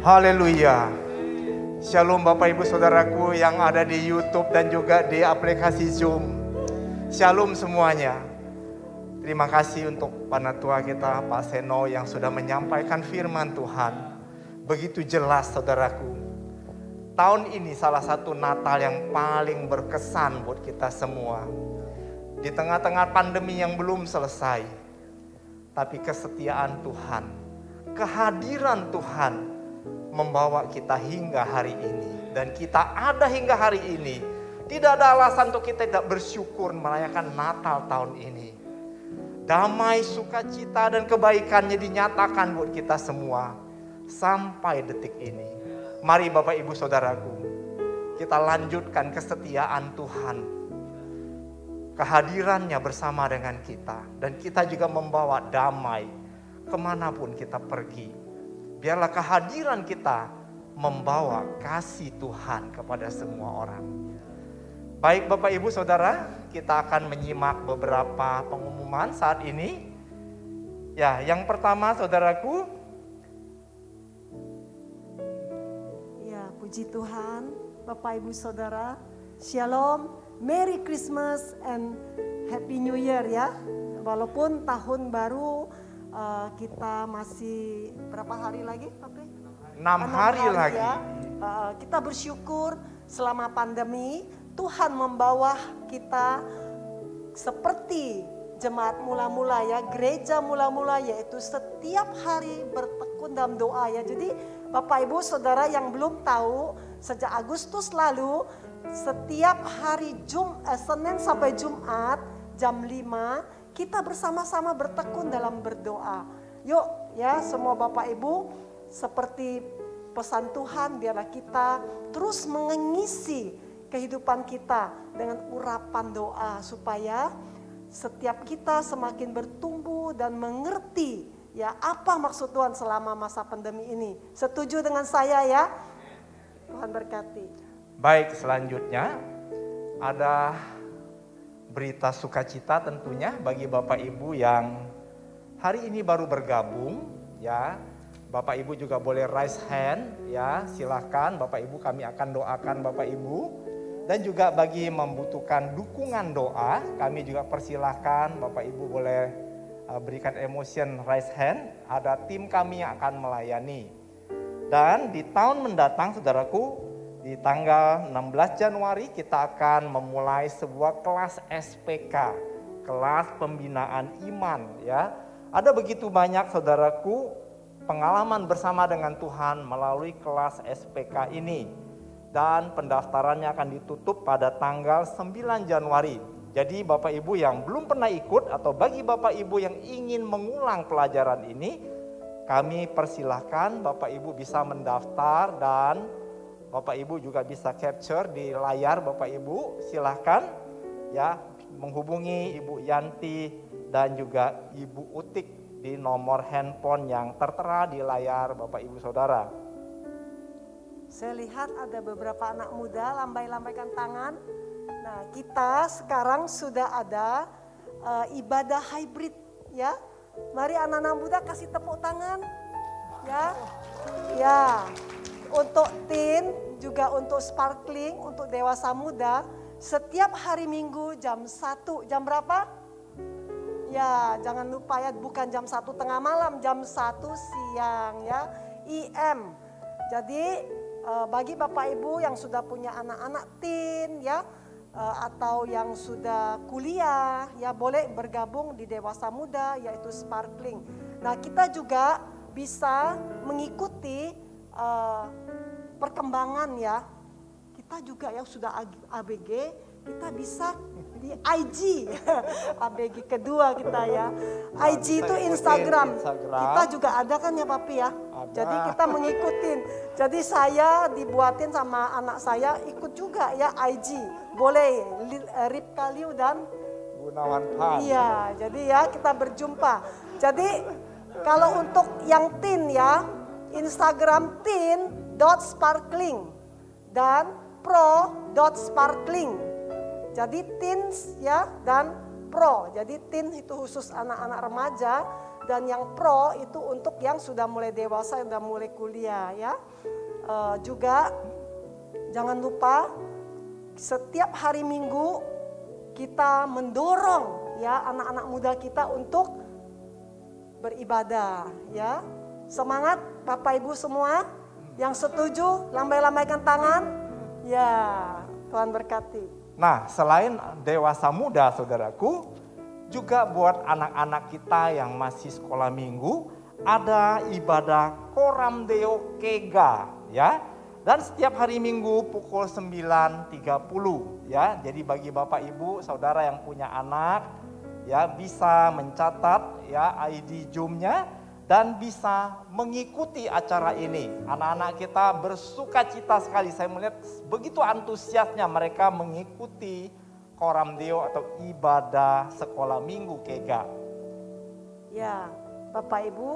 Haleluya. Shalom Bapak Ibu Saudaraku yang ada di YouTube dan juga di aplikasi Zoom. Shalom semuanya. Terima kasih untuk Panatua kita Pak Seno yang sudah menyampaikan firman Tuhan. Begitu jelas saudaraku. Tahun ini salah satu Natal yang paling berkesan buat kita semua. Di tengah-tengah pandemi yang belum selesai. Tapi kesetiaan Tuhan, kehadiran Tuhan membawa kita hingga hari ini. Dan kita ada hingga hari ini. Tidak ada alasan untuk kita tidak bersyukur merayakan Natal tahun ini. Damai, sukacita dan kebaikannya dinyatakan buat kita semua. Sampai detik ini. Mari Bapak Ibu Saudaraku, kita lanjutkan kesetiaan Tuhan. Kehadirannya bersama dengan kita. Dan kita juga membawa damai kemanapun kita pergi. Biarlah kehadiran kita membawa kasih Tuhan kepada semua orang. Baik Bapak Ibu Saudara, kita akan menyimak beberapa pengumuman saat ini. Ya, yang pertama saudaraku. Ya, puji Tuhan, Bapak Ibu Saudara. Shalom, Merry Christmas and Happy New Year ya. Walaupun tahun baru kita masih berapa hari lagi, Papi? 6 hari lagi. Ya. Kita bersyukur selama pandemi Tuhan membawa kita seperti jemaat mula-mula ya, gereja mula-mula, yaitu setiap hari bertekun dalam doa ya. Jadi Bapak Ibu Saudara yang belum tahu, sejak Agustus lalu setiap hari Senin sampai Jumat jam 5 kita bersama-sama bertekun dalam berdoa. Yuk ya semua Bapak Ibu, seperti pesan Tuhan, biarlah kita terus mengisi kehidupan kita dengan urapan doa. Supaya setiap kita semakin bertumbuh dan mengerti ya apa maksud Tuhan selama masa pandemi ini. Setuju dengan saya ya? Tuhan berkati. Baik, selanjutnya ada berita sukacita tentunya bagi Bapak Ibu yang hari ini baru bergabung ya. Bapak Ibu juga boleh raise hand ya, silakan Bapak Ibu, kami akan doakan Bapak Ibu. Dan juga bagi membutuhkan dukungan doa, kami juga persilahkan Bapak Ibu boleh berikan emotion raise hand, ada tim kami yang akan melayani. Dan di tahun mendatang saudaraku, di tanggal 16 Januari kita akan memulai sebuah kelas SPK, kelas pembinaan iman ya. Ada begitu banyak saudaraku pengalaman bersama dengan Tuhan melalui kelas SPK ini. Dan pendaftarannya akan ditutup pada tanggal 9 Januari. Jadi Bapak Ibu yang belum pernah ikut atau bagi Bapak Ibu yang ingin mengulang pelajaran ini, kami persilahkan Bapak Ibu bisa mendaftar dan Bapak Ibu juga bisa capture di layar Bapak Ibu, silahkan ya menghubungi Ibu Yanti dan juga Ibu Utik di nomor handphone yang tertera di layar Bapak Ibu Saudara. Saya lihat ada beberapa anak muda lambai-lambaikan tangan. Nah, kita sekarang sudah ada ibadah hybrid ya. Mari anak-anak muda kasih tepuk tangan. Ya. Ya. Untuk teen, juga untuk sparkling, untuk dewasa muda, setiap hari Minggu jam 1, jam berapa? Ya, jangan lupa ya, bukan jam 1 tengah malam, jam 1 siang ya, IM. Jadi bagi Bapak Ibu yang sudah punya anak-anak teen ya, atau yang sudah kuliah ya, boleh bergabung di dewasa muda yaitu sparkling. Nah, kita juga bisa mengikuti perkembangan ya. Kita juga yang sudah ABG, kita bisa di IG, ABG kedua kita ya. IG itu Instagram. Kita juga ada kan ya Papi ya. Ada. Jadi kita mengikutin. Jadi saya dibuatin sama anak saya ikut juga ya IG. Boleh Ripka Liu dan Gunawan Pan. Iya, jadi ya kita berjumpa. Jadi kalau untuk yang teen ya, Instagram teen.sparkling dan pro.sparkling. Jadi teens ya dan pro. Jadi teen itu khusus anak-anak remaja dan yang pro itu untuk yang sudah mulai dewasa, sudah mulai kuliah ya. Juga jangan lupa setiap hari Minggu kita mendorong ya anak-anak muda kita untuk beribadah ya. Semangat Bapak Ibu semua, yang setuju lambai-lambaikan tangan. Ya, Tuhan berkati. Nah, selain dewasa muda saudaraku, juga buat anak-anak kita yang masih sekolah minggu, ada ibadah Koram Deo Kega ya. Dan setiap hari Minggu pukul 9.30 ya. Jadi bagi Bapak Ibu, saudara yang punya anak ya bisa mencatat ya ID Zoom-nya dan bisa mengikuti acara ini. Anak-anak kita bersuka cita sekali, saya melihat begitu antusiasnya mereka mengikuti Koram Deo atau ibadah sekolah minggu Kega. Ya, Bapak Ibu,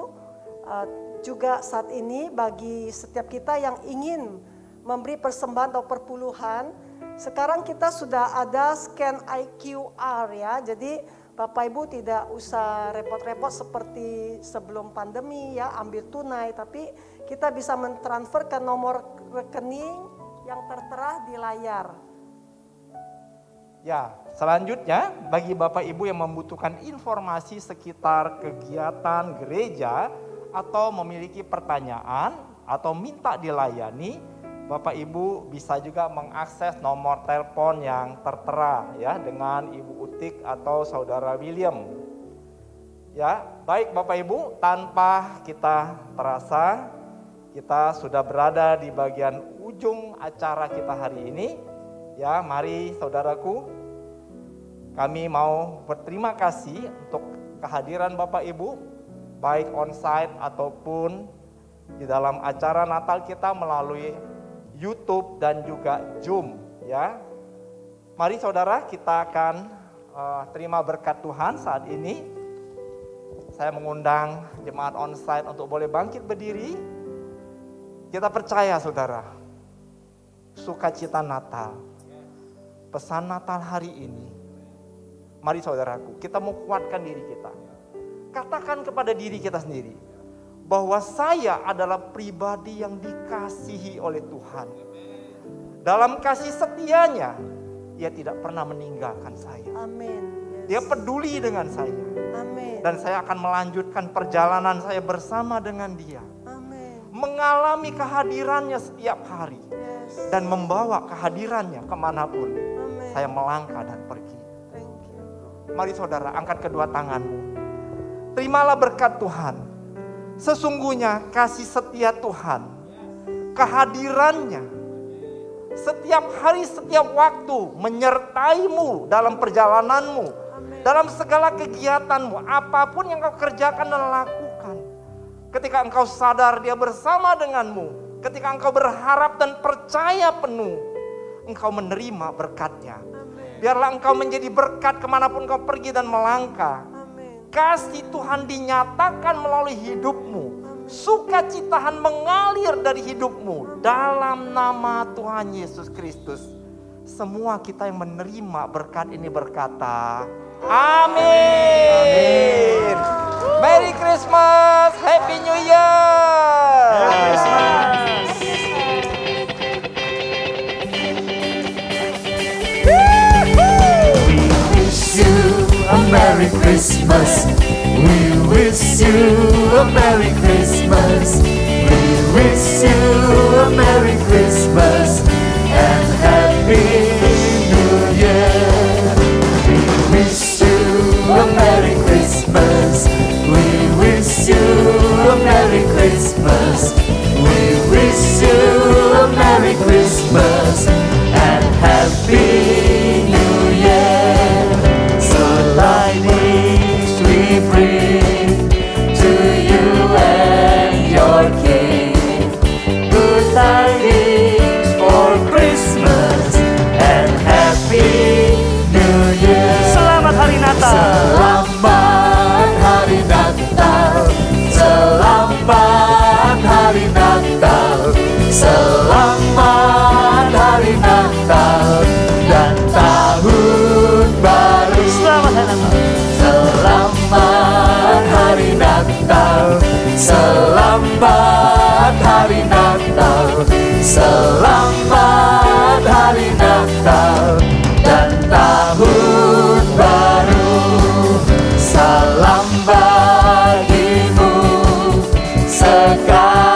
juga saat ini bagi setiap kita yang ingin memberi persembahan atau perpuluhan, sekarang kita sudah ada scan IQR ya. Jadi Bapak Ibu tidak usah repot-repot seperti sebelum pandemi ya, ambil tunai, tapi kita bisa mentransfer ke nomor rekening yang tertera di layar. Ya, selanjutnya bagi Bapak Ibu yang membutuhkan informasi sekitar kegiatan gereja atau memiliki pertanyaan atau minta dilayani, Bapak Ibu bisa juga mengakses nomor telepon yang tertera ya dengan Ibu Utik atau Saudara William. Ya, baik Bapak Ibu, tanpa kita terasa kita sudah berada di bagian ujung acara kita hari ini. Ya, mari saudaraku, kami mau berterima kasih untuk kehadiran Bapak Ibu, baik onsite ataupun di dalam acara Natal kita melalui YouTube dan juga Zoom ya. Mari saudara, kita akan terima berkat Tuhan saat ini. Saya mengundang jemaat onsite untuk boleh bangkit berdiri. Kita percaya saudara, sukacita Natal, pesan Natal hari ini. Mari saudaraku, kita mau kuatkan diri kita. Katakan kepada diri kita sendiri bahwa saya adalah pribadi yang dikasihi oleh Tuhan. Dalam kasih setianya, Dia tidak pernah meninggalkan saya. Amin. Yes. Dia peduli dengan saya. Amin. Dan saya akan melanjutkan perjalanan saya bersama dengan Dia. Amin. Mengalami kehadirannya setiap hari. Yes. Dan membawa kehadirannya kemanapun Amin. saya melangkah dan pergi. Thank you. Mari saudara, angkat kedua tanganmu. Terimalah berkat Tuhan. Sesungguhnya kasih setia Tuhan, kehadirannya setiap hari, setiap waktu menyertaimu dalam perjalananmu, dalam segala kegiatanmu, apapun yang kau kerjakan dan lakukan. Ketika engkau sadar Dia bersama denganmu, ketika engkau berharap dan percaya penuh, engkau menerima berkat-Nya. Biarlah engkau menjadi berkat kemanapun kau pergi dan melangkah. Kasih Tuhan dinyatakan melalui hidupmu. Sukacitahan mengalir dari hidupmu. Dalam nama Tuhan Yesus Kristus. Semua kita yang menerima berkat ini berkata, amin. Merry Christmas, Happy New Year. Merry Christmas. A Merry Christmas. We wish you a Merry Christmas. We wish you a Merry Christmas and Happy New Year. We wish you a Merry Christmas. We wish you a Merry Christmas. We wish you a Merry Christmas and Happy New Year. Tidings we bring to you and your King. Good tidings for Christmas and Happy New Year. Selamat Hari Natal. Selamat Hari Natal. Selamat Hari Selamat Hari Natal, selamat Hari Natal dan Tahun Baru. Salam bagimu sekali.